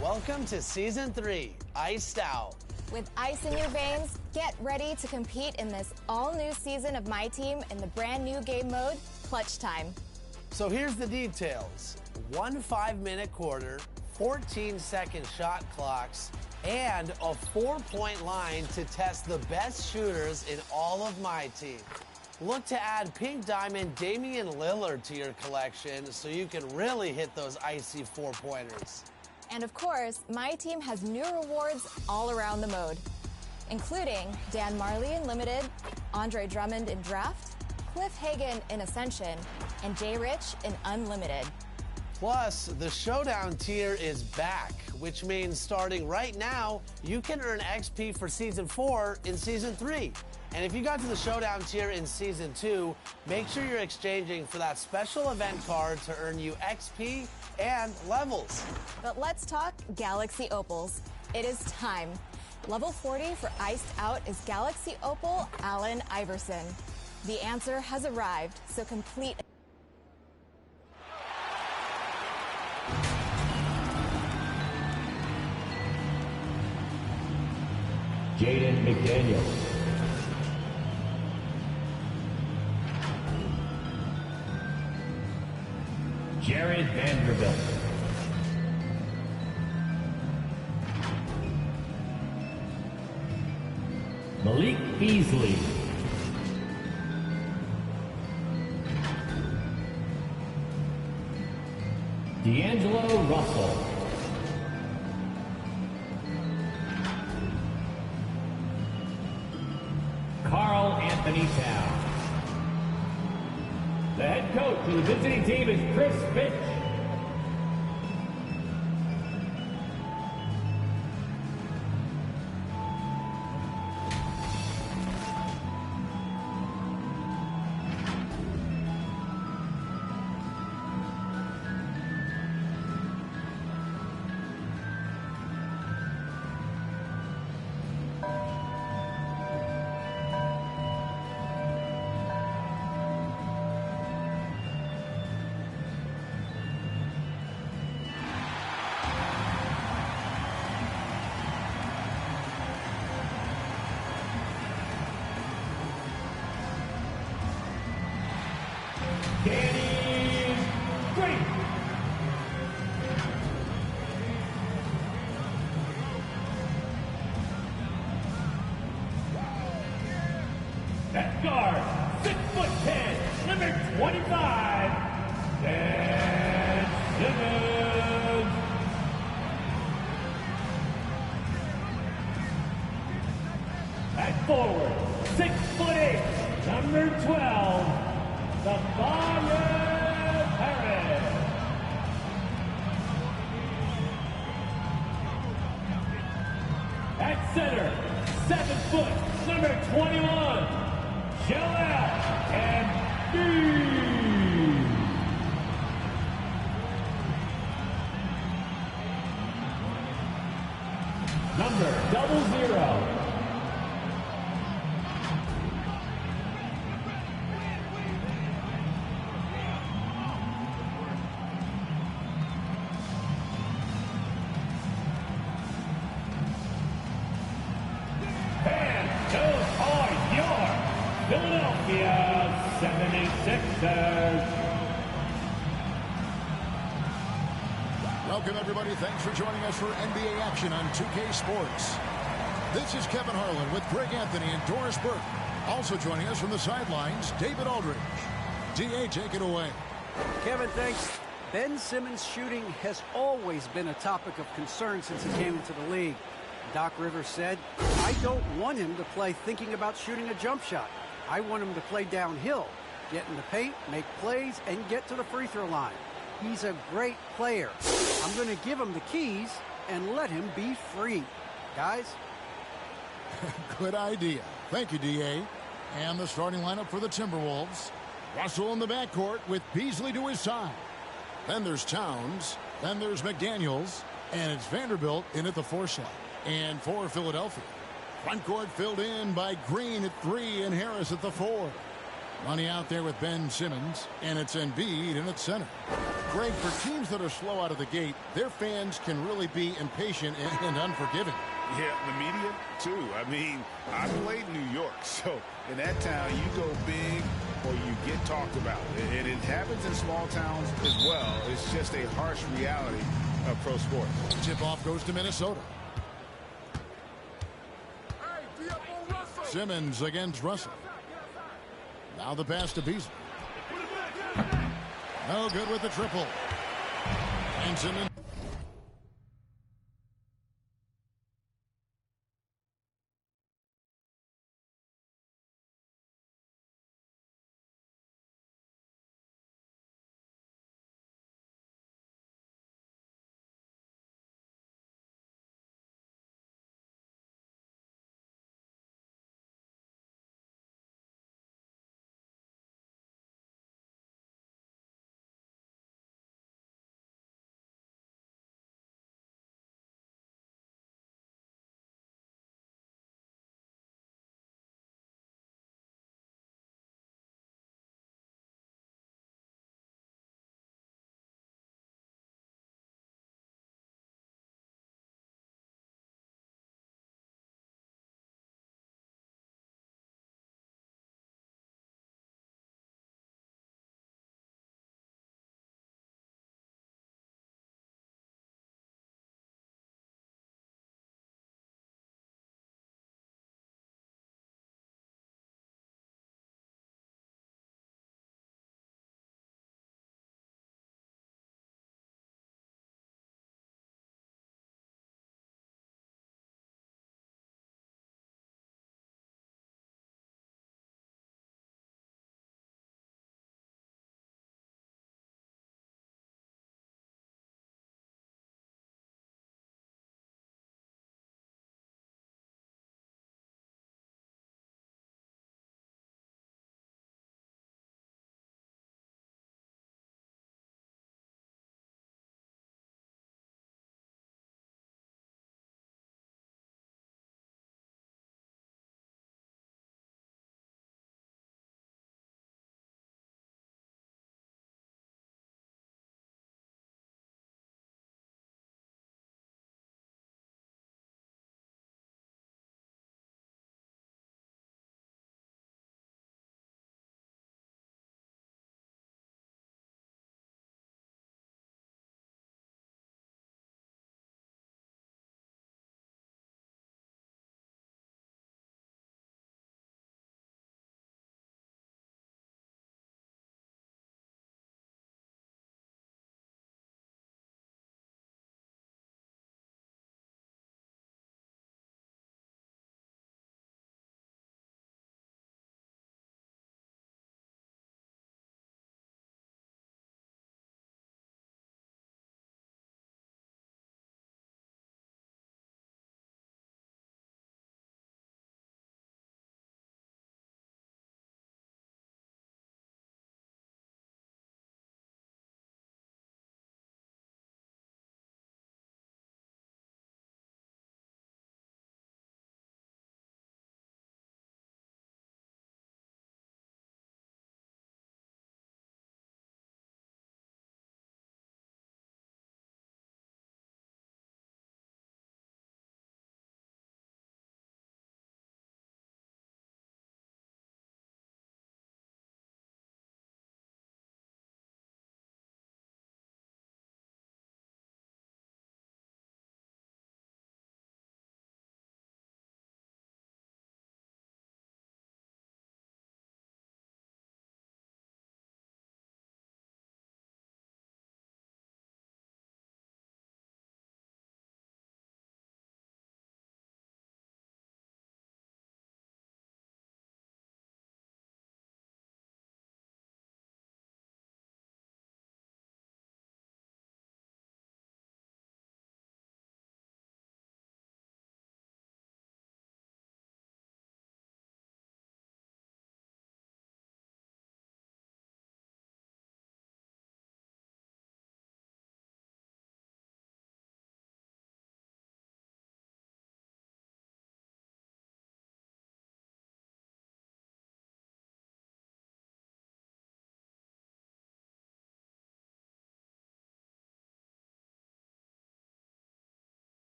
Welcome to Season 3, Iced Out. With ice in your veins, get ready to compete in this all-new season of My Team in the brand new game mode, Clutch Time. So here's the details. 1 5-minute quarter, 14-second shot clocks, and a 4-point line to test the best shooters in all of My Team. Look to add Pink Diamond Damian Lillard to your collection so you can really hit those icy 4-pointers. And of course, My Team has new rewards all around the mode, including Dan Marley in Limited, Andre Drummond in Draft, Cliff Hagan in Ascension, and Jay Rich in Unlimited. Plus, the Showdown tier is back, which means starting right now, you can earn XP for Season 4 in Season 3. And if you got to the Showdown tier in Season 2, make sure you're exchanging for that special event card to earn you XP and levels. But let's talk Galaxy Opals. It is time. Level 40 for Iced Out is Galaxy Opal Allen Iverson. The answer has arrived, so complete. Jaden McDaniels. Jared Vanderbilt. Malik Beasley. D'Angelo Russell. Carl Anthony Towns. The head coach of the visiting team is Chris Finch. At guard, 6'10", number 25, Dan Simmons. At forward, 6'8", number 12, Tobias Harris. At center, 7 foot, number 21. Joel Embiid. Number 00. Welcome, everybody. Thanks for joining us for NBA action on 2K Sports. This is Kevin Harlan with Greg Anthony and Doris Burke. Also joining us from the sidelines, David Aldridge. D.A., take it away. Kevin, thanks. Ben Simmons' shooting has always been a topic of concern since he came into the league. Doc Rivers said, I don't want him to play thinking about shooting a jump shot. I want him to play downhill, get in the paint, make plays, and get to the free throw line. He's a great player. I'm going to give him the keys and let him be free. Guys? Good idea. Thank you, D.A. And the starting lineup for the Timberwolves. Russell in the backcourt with Beasley to his side. Then there's Towns. Then there's McDaniels. And it's Vanderbilt in at the 4 slot. And for Philadelphia, front court filled in by Green at 3 and Harris at the 4. Money out there with Ben Simmons, and it's Embiid in at center. Greg, for teams that are slow out of the gate, their fans can really be impatient and unforgiving. Yeah, the media, too. I mean, I played New York, so in that town, you go big or you get talked about. And it happens in small towns as well. It's just a harsh reality of pro sports. Tip-off goes to Minnesota. Simmons against Russell. Now the pass to Beasley. No good with the triple. And Simmons.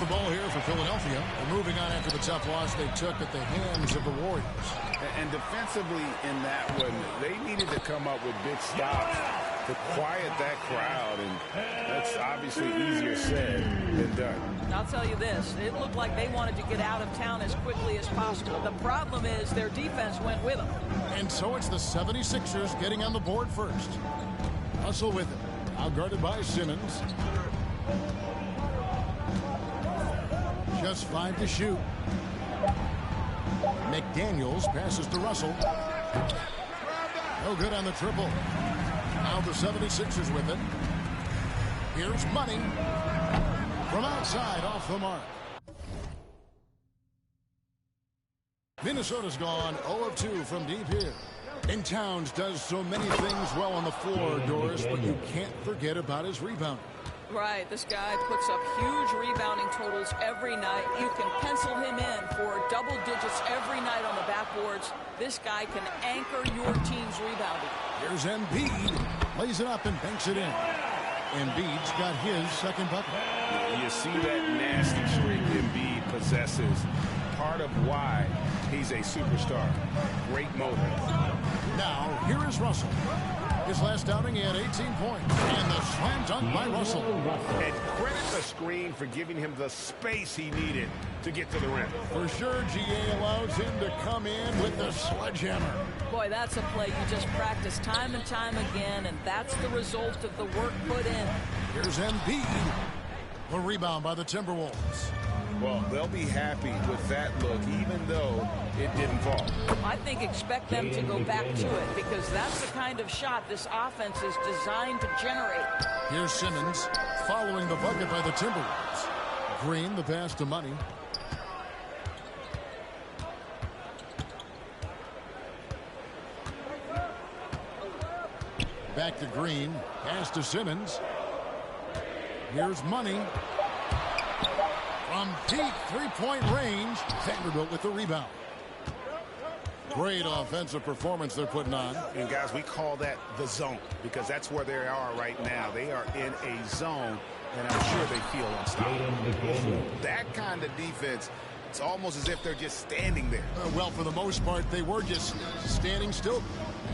the ball here for Philadelphia. They're moving on after the tough loss they took at the hands of the Warriors. And defensively in that one, they needed to come up with big stops to quiet that crowd, and that's obviously easier said than done. I'll tell you this, it looked like they wanted to get out of town as quickly as possible. The problem is their defense went with them. And so it's the 76ers getting on the board first. Russell with it, outguarded by Simmons. Just 5 to shoot. McDaniels passes to Russell. No good on the triple. Now the 76ers with it. Here's Money. From outside, off the mark. Minnesota's gone 0 of 2 from deep here. And Towns does so many things well on the floor, Doris, but you can't forget about his rebounding. Right, this guy puts up huge rebounding totals every night. You can pencil him in for double digits every night on the backboards. This guy can anchor your team's rebounding. Here's Embiid. Lays it up and banks it in. Embiid's got his second bucket. You see that nasty streak Embiid possesses. Part of why he's a superstar. Great motor. Now, here is Russell. His last outing, he had 18 points. And the slam dunk by Russell. And credit the screen for giving him the space he needed to get to the rim. For sure, GA allows him to come in with the sledgehammer. Boy, that's a play you just practice time and time again, and that's the result of the work put in. Here's Embiid. The rebound by the Timberwolves. Well, they'll be happy with that look, even though it didn't fall. I think expect them to go back to it, because that's the kind of shot this offense is designed to generate. Here's Simmons following the bucket by the Timberwolves. Green, the pass to Money. Back to Green. Pass to Simmons. Here's Money. From deep three-point range, Vanderbilt with the rebound. Great offensive performance they're putting on. And guys, we call that the zone, because that's where they are right now. They are in a zone, and I'm sure they feel unstoppable. That kind of defense, it's almost as if they're just standing there. Well, for the most part, they were just standing still.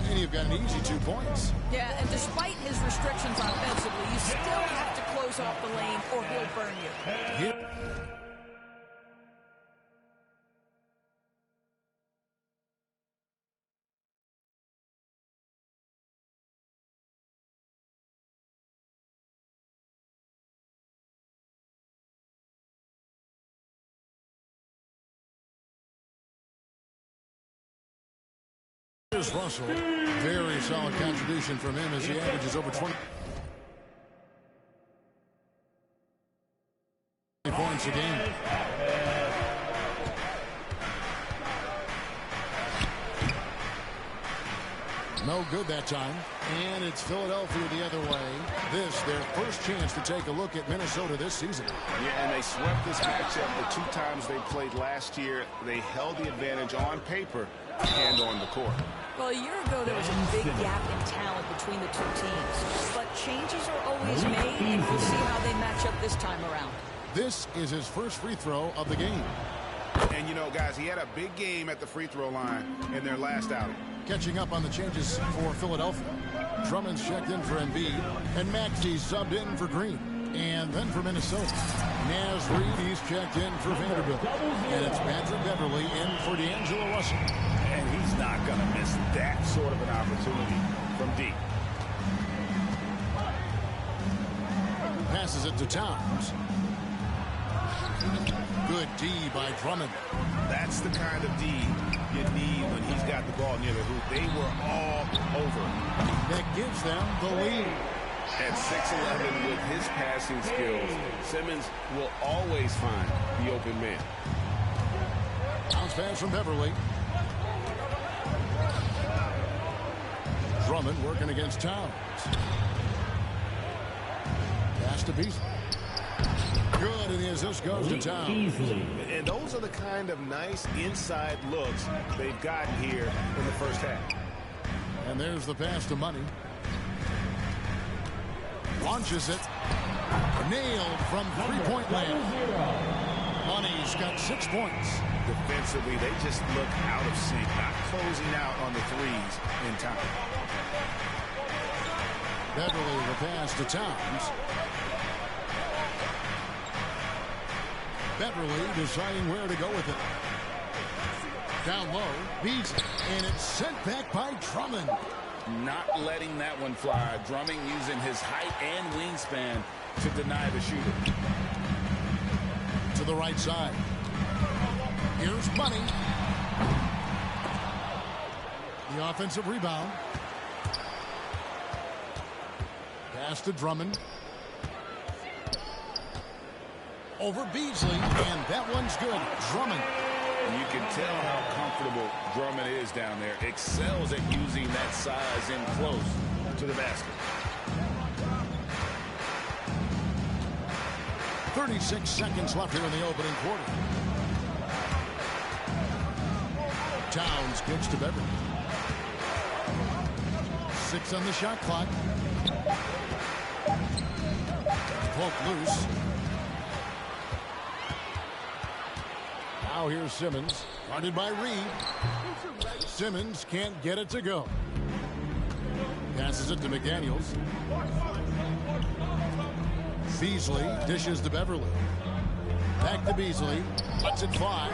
And you've got an easy 2 points. Yeah, and despite his restrictions offensively, you still have to close off the lane or he'll burn you. Here's Russell. Very solid contribution from him as he averages over 20 points a game. No good that time. And it's Philadelphia the other way. This, their first chance to take a look at Minnesota this season. Yeah, and they swept this matchup the 2 times they played last year. They held the advantage on paper and on the court. Well, a year ago, there was a big gap in talent between the two teams. But changes are always made, and we'll see how they match up this time around. This is his first free throw of the game. And, you know, guys, he had a big game at the free throw line in their last outing. Catching up on the changes for Philadelphia. Drummond's checked in for Embiid, and Maxey's subbed in for Green. And then for Minnesota, Naz Reid, he's checked in for Vanderbilt. And it's Patrick Beverly in for D'Angelo Russell. And he's not going to miss that sort of an opportunity from deep. Passes it to Towns. Good D by Drummond. That's the kind of D you need when he's got the ball near the hoop. They were all over. That gives them the lead. At 6'11" with his passing skills, Simmons will always find the open man. Bounce pass from Beverly. Drummond working against Towns. Pass to Beasley. Good, and the assist goes to Towns. And those are the kind of nice inside looks they've gotten here in the first half. And there's the pass to Money. Launches it. Nailed from three-point land. Money's got 6 points. Defensively, they just look out of sync, not closing out on the threes in time. Beverly the pass to Towns. Beverly deciding where to go with it. Down low, Beasley, and it's sent back by Drummond. Not letting that one fly. Drummond using his height and wingspan to deny the shooter. To the right side. Here's Money. The offensive rebound. Pass to Drummond. Over Beasley, and that one's good. Drummond. You can tell how comfortable Drummond is down there. Excels at using that size in close to the basket. 36 seconds left here in the opening quarter. Towns kicks to Beverly. 6 on the shot clock. Poke loose. Now here's Simmons, guarded by Reed. Simmons can't get it to go. Passes it to McDaniels. Beasley dishes to Beverly. Back to Beasley. Lets it fly.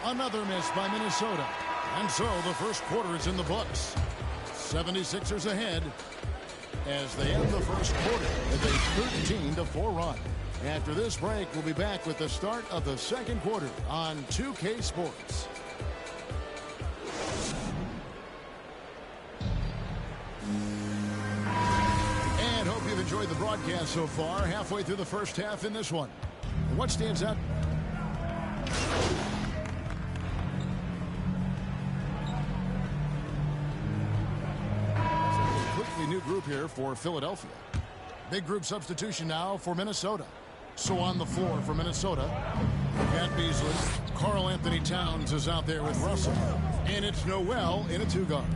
Another miss by Minnesota. And so the first quarter is in the books. 76ers ahead as they end the first quarter with a 13-4 run. After this break, we'll be back with the start of the second quarter on 2K Sports. And hope you've enjoyed the broadcast so far. Halfway through the first half in this one. What stands out? Completely new group here for Philadelphia. Big group substitution now for Minnesota. So on the floor for Minnesota, Pat Beasley. Karl Anthony Towns is out there with Russell. And it's Noel in a two-guard.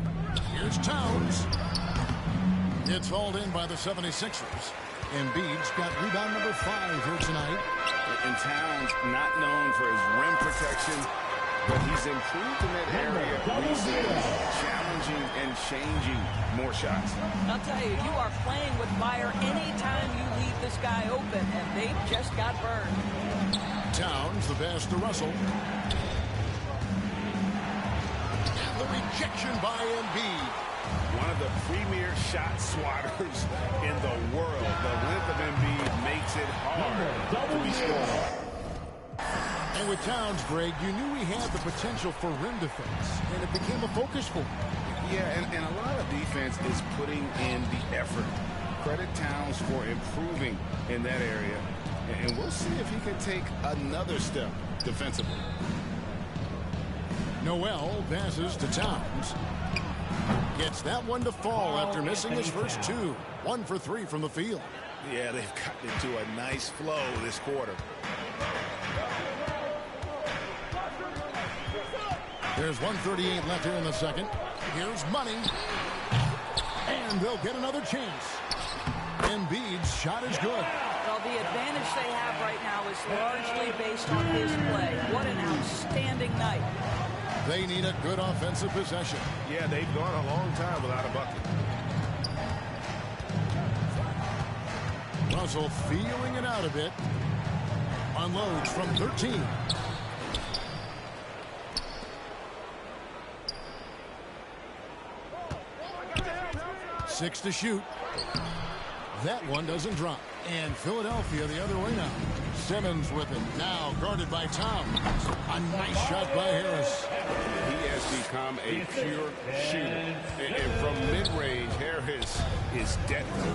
Here's Towns. It's hauled in by the 76ers. Embiid's got rebound number 5 here tonight. And Towns not known for his rim protection, but he's improved in that area recently, challenging and changing more shots. I'll tell you, you are playing with fire anytime you leave this guy open, and they just got burned. Towns, the pass to Russell. And the rejection by Embiid. One of the premier shot swatters in the world. The length of Embiid makes it hard to be scored. And with Towns, Greg, you knew he had the potential for rim defense, and it became a focus for him. Yeah, and a lot of defense is putting in the effort. Credit Towns for improving in that area, and we'll see if he can take another step defensively. Noel passes to Towns. Gets that one to fall after missing his first 2. 1 for 3 from the field. Yeah, they've gotten into a nice flow this quarter. There's 1:38 left here in the second. Here's Money. And they'll get another chance. Embiid's shot is good. Well, the advantage they have right now is largely based on his play. What an outstanding night. They need a good offensive possession. Yeah, they've gone a long time without a bucket. Russell feeling it out a bit. Unloads from 13. Six to shoot. That one doesn't drop. And Philadelphia the other way now. Simmons with it. Now guarded by Towns. A nice shot by Harris. He has become a pure shooter. And from mid-range, Harris is deadly.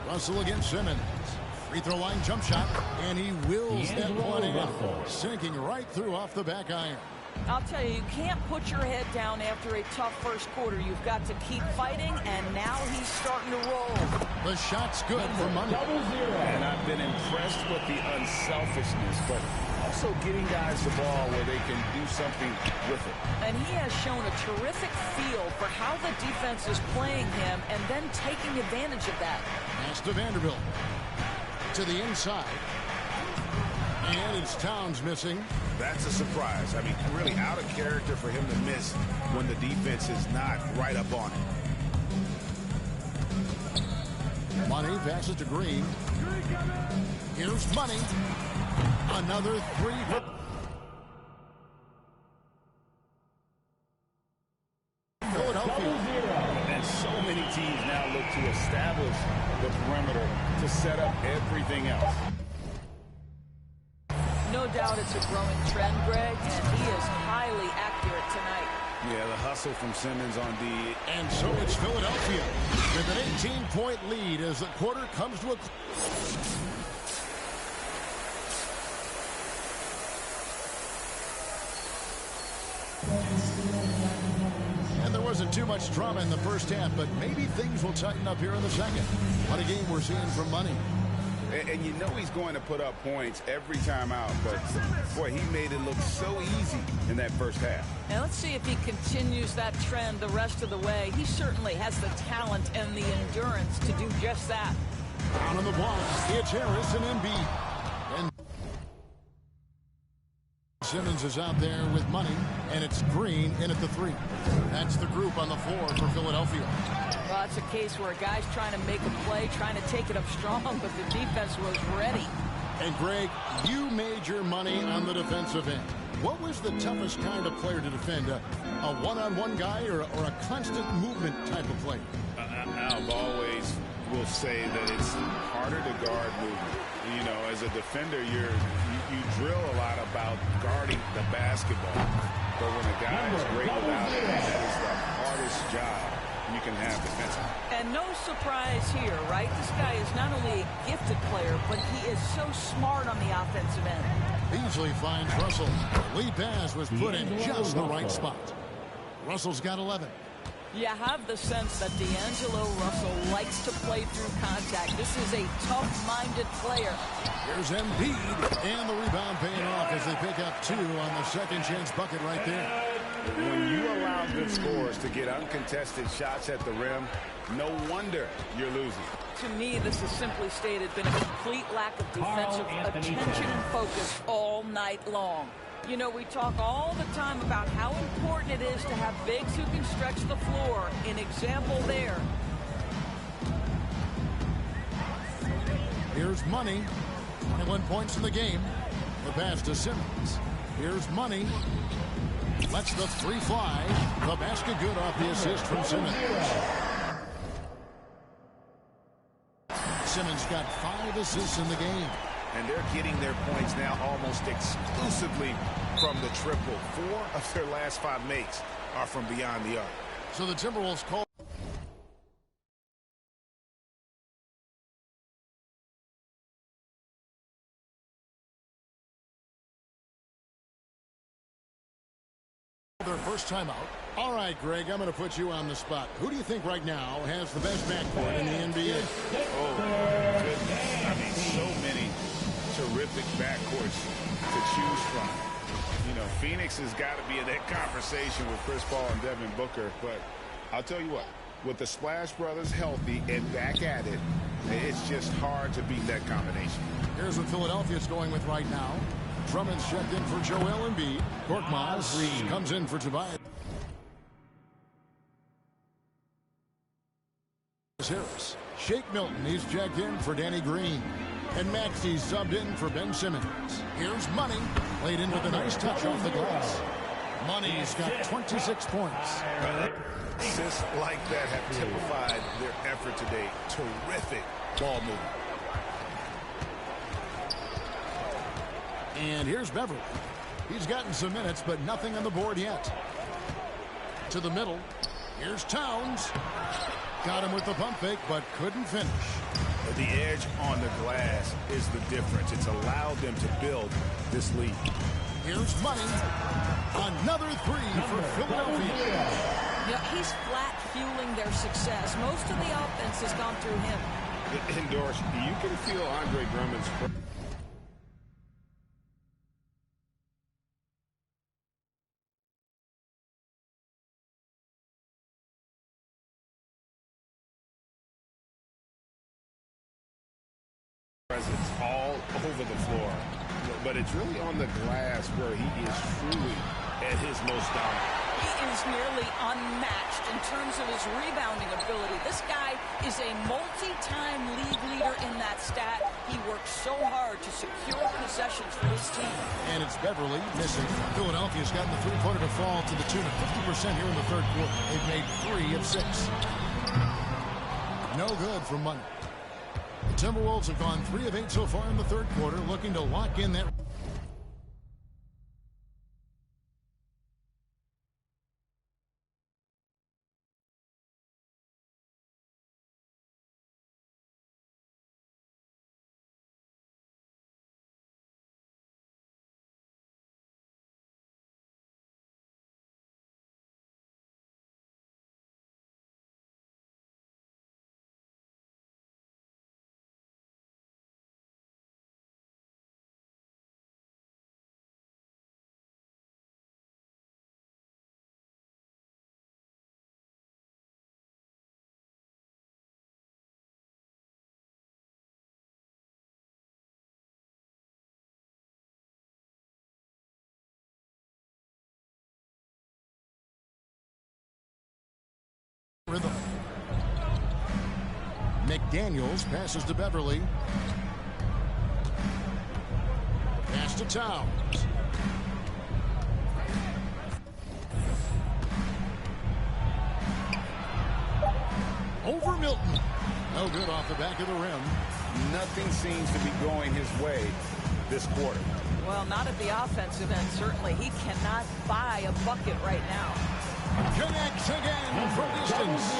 Russell against Simmons. Free throw line jump shot. And he wills that one in. Sinking right through off the back iron. I'll tell you, you can't put your head down after a tough first quarter. You've got to keep fighting, and now he's starting to roll. The shot's good for Money. And I've been impressed with the unselfishness, but also getting guys the ball where they can do something with it. And he has shown a terrific feel for how the defense is playing him and then taking advantage of that. Pass to Vanderbilt. To the inside. And it's Towns missing. That's a surprise. I mean, really out of character for him to miss when the defense is not right up on him. Money passes to Green. Here's Money. Another three. Philadelphia. And so many teams now look to establish the perimeter to set up everything else. No doubt it's a growing trend, Greg, and he is highly accurate tonight. Yeah, the hustle from Simmons on D. And so it's Philadelphia with an 18-point lead as the quarter comes to a... And there wasn't too much drama in the first half, but maybe things will tighten up here in the second. What a game we're seeing from Money. And you know he's going to put up points every time out, but boy, he made it look so easy in that first half. And let's see if he continues that trend the rest of the way. He certainly has the talent and the endurance to do just that. Down on the block, it's Harris and Embiid. And Simmons is out there with Money, and it's Green in at the three. That's the group on the floor for Philadelphia. Well, it's a case where a guy's trying to make a play, trying to take it up strong, but the defense was ready. And, Greg, you made your money on the defensive end. What was the toughest kind of player to defend? A one-on-one guy or a constant movement type of player? I've always will say that it's harder to guard movement. You know, as a defender, you drill a lot about guarding the basketball. But when a guy is great without it, that is the hardest job you can have defensively. And no surprise here, right? This guy is not only a gifted player, but he is so smart on the offensive end. Beasley finds Russell. The lead pass was put in just the right spot. Russell's got 11. You have the sense that D'Angelo Russell likes to play through contact. This is a tough-minded player. Here's Embiid, and the rebound paying off as they pick up 2 on the second chance bucket right there. When you allow good scorers to get uncontested shots at the rim, no wonder you're losing. To me, this has simply stated been a complete lack of defensive attention and focus all night long. You know, we talk all the time about how important it is to have bigs who can stretch the floor. An example there. Here's Money. 21 points in the game. The pass to Simmons. Here's Money. Lets the three fly. The basket good off the assist from Simmons. Simmons got 5 assists in the game. And they're getting their points now almost exclusively from the triple. 4 of their last 5 makes are from beyond the arc. So the Timberwolves call. Their first time out. All right, Greg, I'm going to put you on the spot. Who do you think right now has the best backcourt in the NBA? Oh, goodness. I mean, so many terrific backcourts to choose from. You know, Phoenix has got to be in that conversation with Chris Paul and Devin Booker. But I'll tell you what, with the Splash Brothers healthy and back at it, it's just hard to beat that combination. Here's what Philadelphia's going with right now. Drummond's checked in for Joel Embiid. Korkmaz comes in for Tobias Harris. Shake Milton, he's checked in for Danny Green. And Maxi's subbed in for Ben Simmons. Here's Money, played in with a nice touch off the glass. Money's got 26 points. Assists like that have typified their effort today. Terrific ball movement. And here's Beverly. He's gotten some minutes, but nothing on the board yet. To the middle. Here's Towns. Got him with the pump fake, but couldn't finish. The edge on the glass is the difference. It's allowed them to build this lead. Here's Money. Another three for Philadelphia. Yeah, he's flat fueling their success. Most of the offense has gone through him. Endorse, you can feel Andre Drummond's presence all over the floor. But it's really on the glass where he is truly at his most dominant. He is nearly unmatched in terms of his rebounding ability. This guy is a multi-time league leader in that stat. He works so hard to secure possessions for his team. And it's Beverly missing. Philadelphia's gotten the three-pointer to fall to the tune of 50% here in the third quarter. They've made 3 of 6. No good from Money. The Timberwolves have gone 3 of 8 so far in the third quarter, looking to lock in that. Rhythm. McDaniels passes to Beverly. Pass to Towns. Over Milton. No good off the back of the rim. Nothing seems to be going his way this quarter. Well, not at the offensive end, certainly. He cannot buy a bucket right now. Connects again from distance.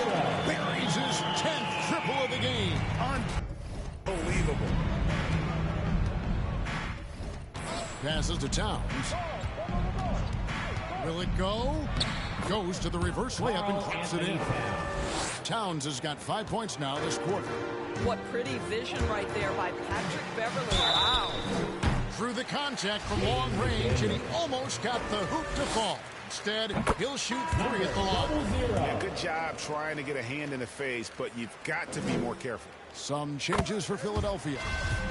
Buries his 10th triple of the game. Unbelievable. Passes to Towns. Will it go? Goes to the reverse layup and claps it in. Towns has got 5 points now this quarter. What pretty vision right there by Patrick Beverly. Wow. Through the contact from long range, and he almost got the hoop to fall. Instead, he'll shoot 3 at the line. Yeah, good job trying to get a hand in the face, but you've got to be more careful. Some changes for Philadelphia.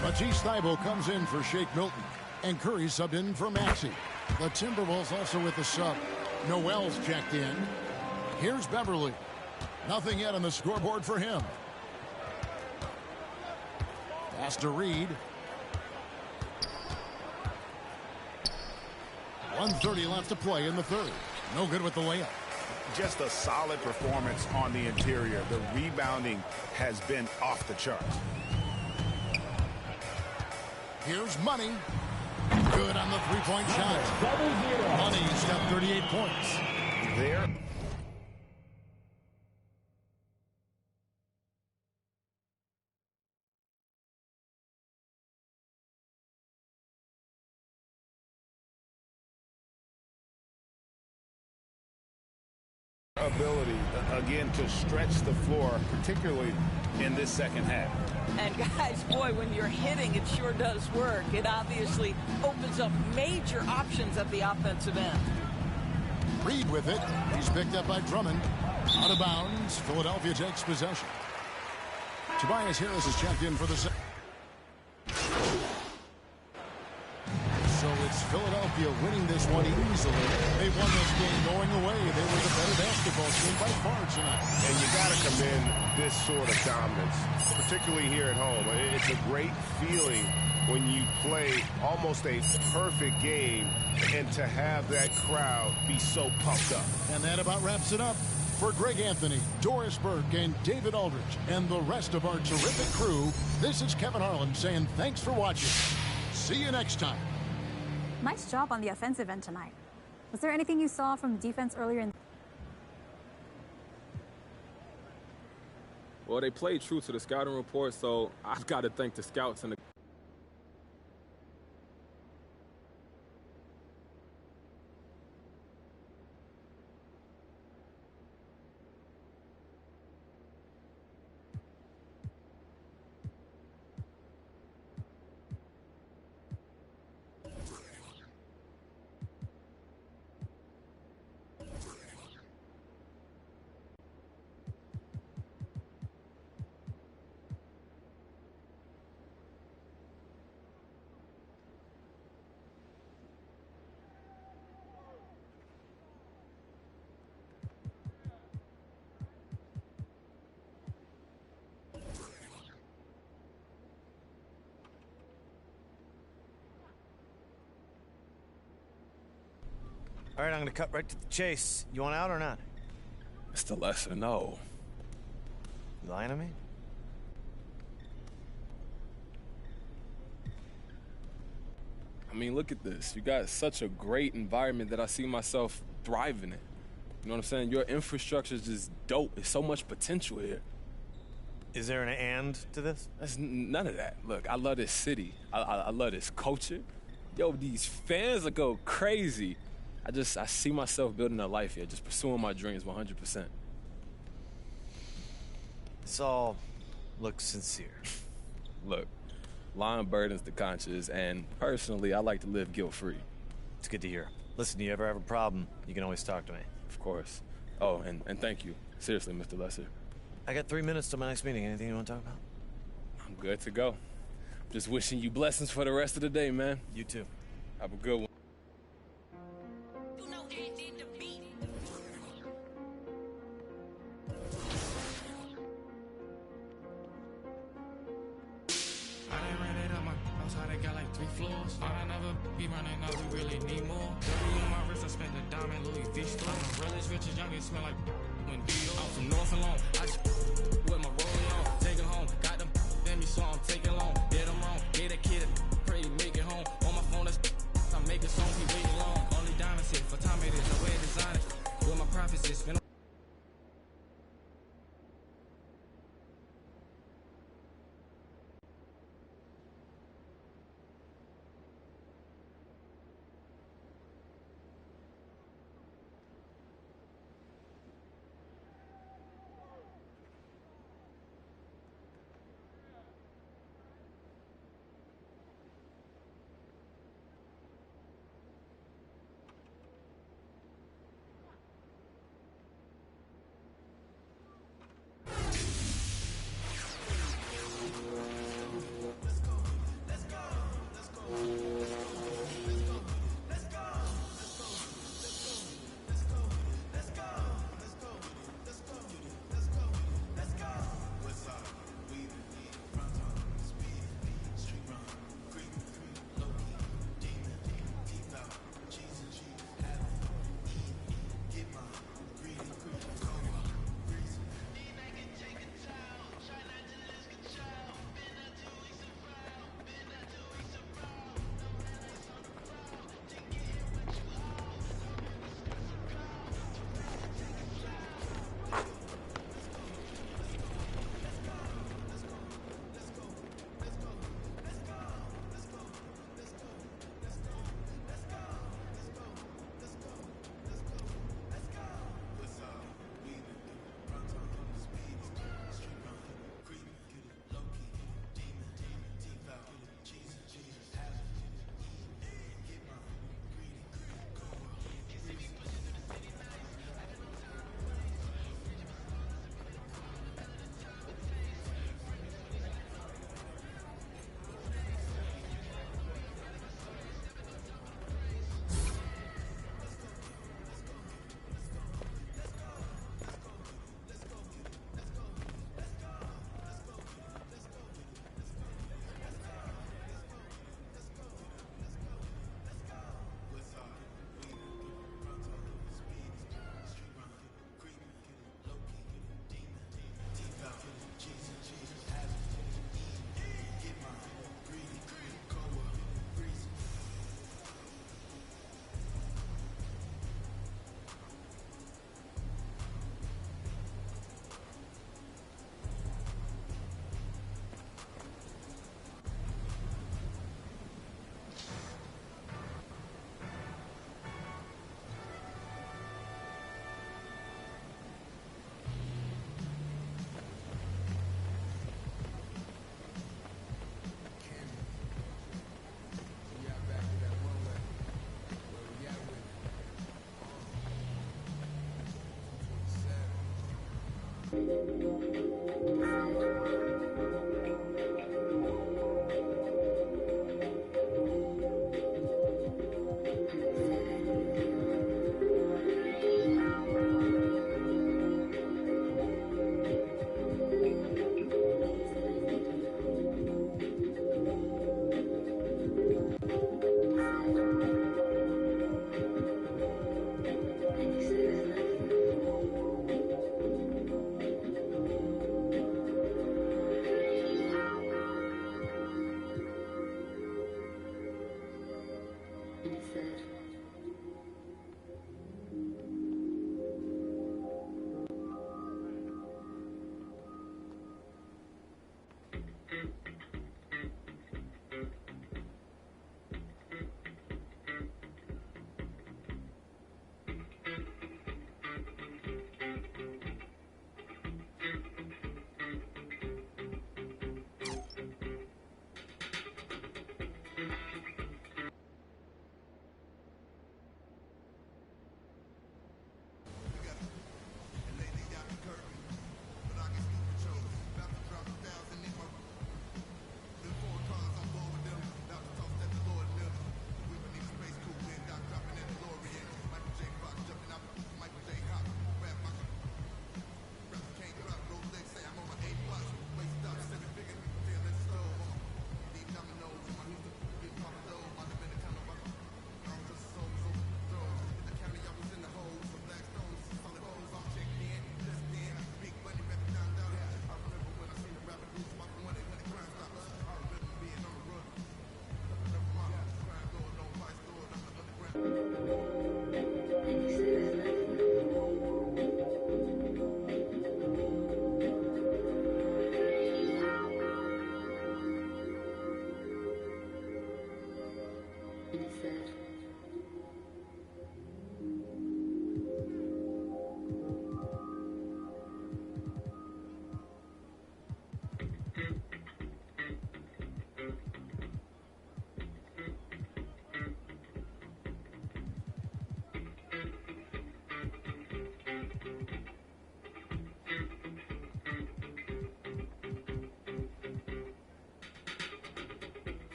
Matisse Thybulle comes in for Shake Milton, and Curry subbed in for Maxey. The Timberwolves also with the sub. Noel's checked in. Here's Beverly. Nothing yet on the scoreboard for him. Pass to Reed. 1:30 left to play in the third. No good with the layup. Just a solid performance on the interior. The rebounding has been off the charts. Here's Money. Good on the three-point shot. Money's got 38 points. There. Ability again to stretch the floor, particularly in this second half. And guys, boy, when you're hitting, it sure does work. It obviously opens up major options at the offensive end. Reed with it. He's picked up by Drummond. Out of bounds. Philadelphia takes possession. Tobias Harris is checked in for the second. So it's Philadelphia winning this one easily. They won this game going away. They were the better basketball team by far tonight. And you got to commend this sort of dominance, particularly here at home. It's a great feeling when you play almost a perfect game and to have that crowd be so pumped up. And that about wraps it up. For Greg Anthony, Doris Burke, and David Aldridge, and the rest of our terrific crew, this is Kevin Harlan saying thanks for watching. See you next time. Nice job on the offensive end tonight. Was there anything you saw from defense earlier in? Well, they played true to the scouting report, so I've got to thank the scouts and the All right, I'm going to cut right to the chase. You want out or not? Mr. Lesser, no. You lying to me? I mean, look at this. You got such a great environment that I see myself thriving in. You know what I'm saying? Your infrastructure is just dope. There's so much potential here. Is there an and to this? There's none of that. Look, I love this city. I love this culture. Yo, these fans will go crazy. I see myself building a life here, just pursuing my dreams 100%. This all looks sincere. Look, lying burdens the conscience, and personally, I like to live guilt-free. It's good to hear. Listen, do you ever have a problem, you can always talk to me. Of course. Oh, and thank you. Seriously, Mr. Lesser. I got 3 minutes till my next meeting. Anything you want to talk about? I'm good to go. Just wishing you blessings for the rest of the day, man. You too. Have a good one. Floors. Thought I'd never be running up, we really need more. 30 on my wrist, I spent a diamond Louis V store. I'm the realest, rich and young, it smell like when Dior. I'm from North and Long, I just with my rollie on. Take it home, got them in me, so I'm taking long. Did them wrong, gave that kid a pray to make it home. On my phone, that's I'm making songs, he waiting long. Only diamonds hit, for time it is, I wear designer. With my profits, it's been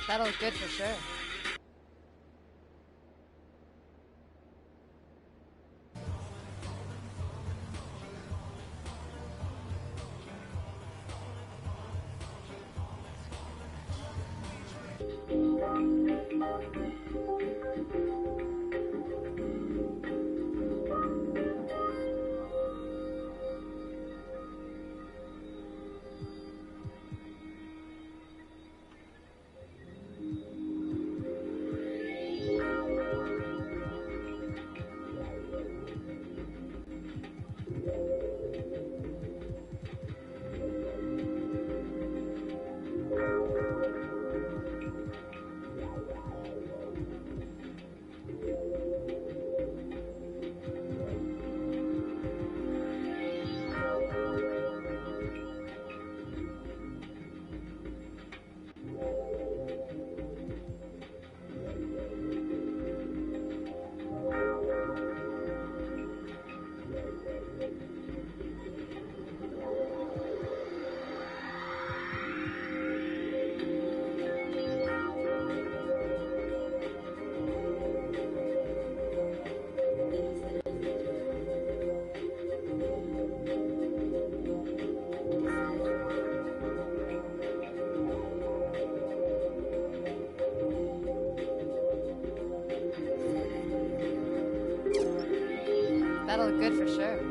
That'll look good for sure. That'll look good for sure.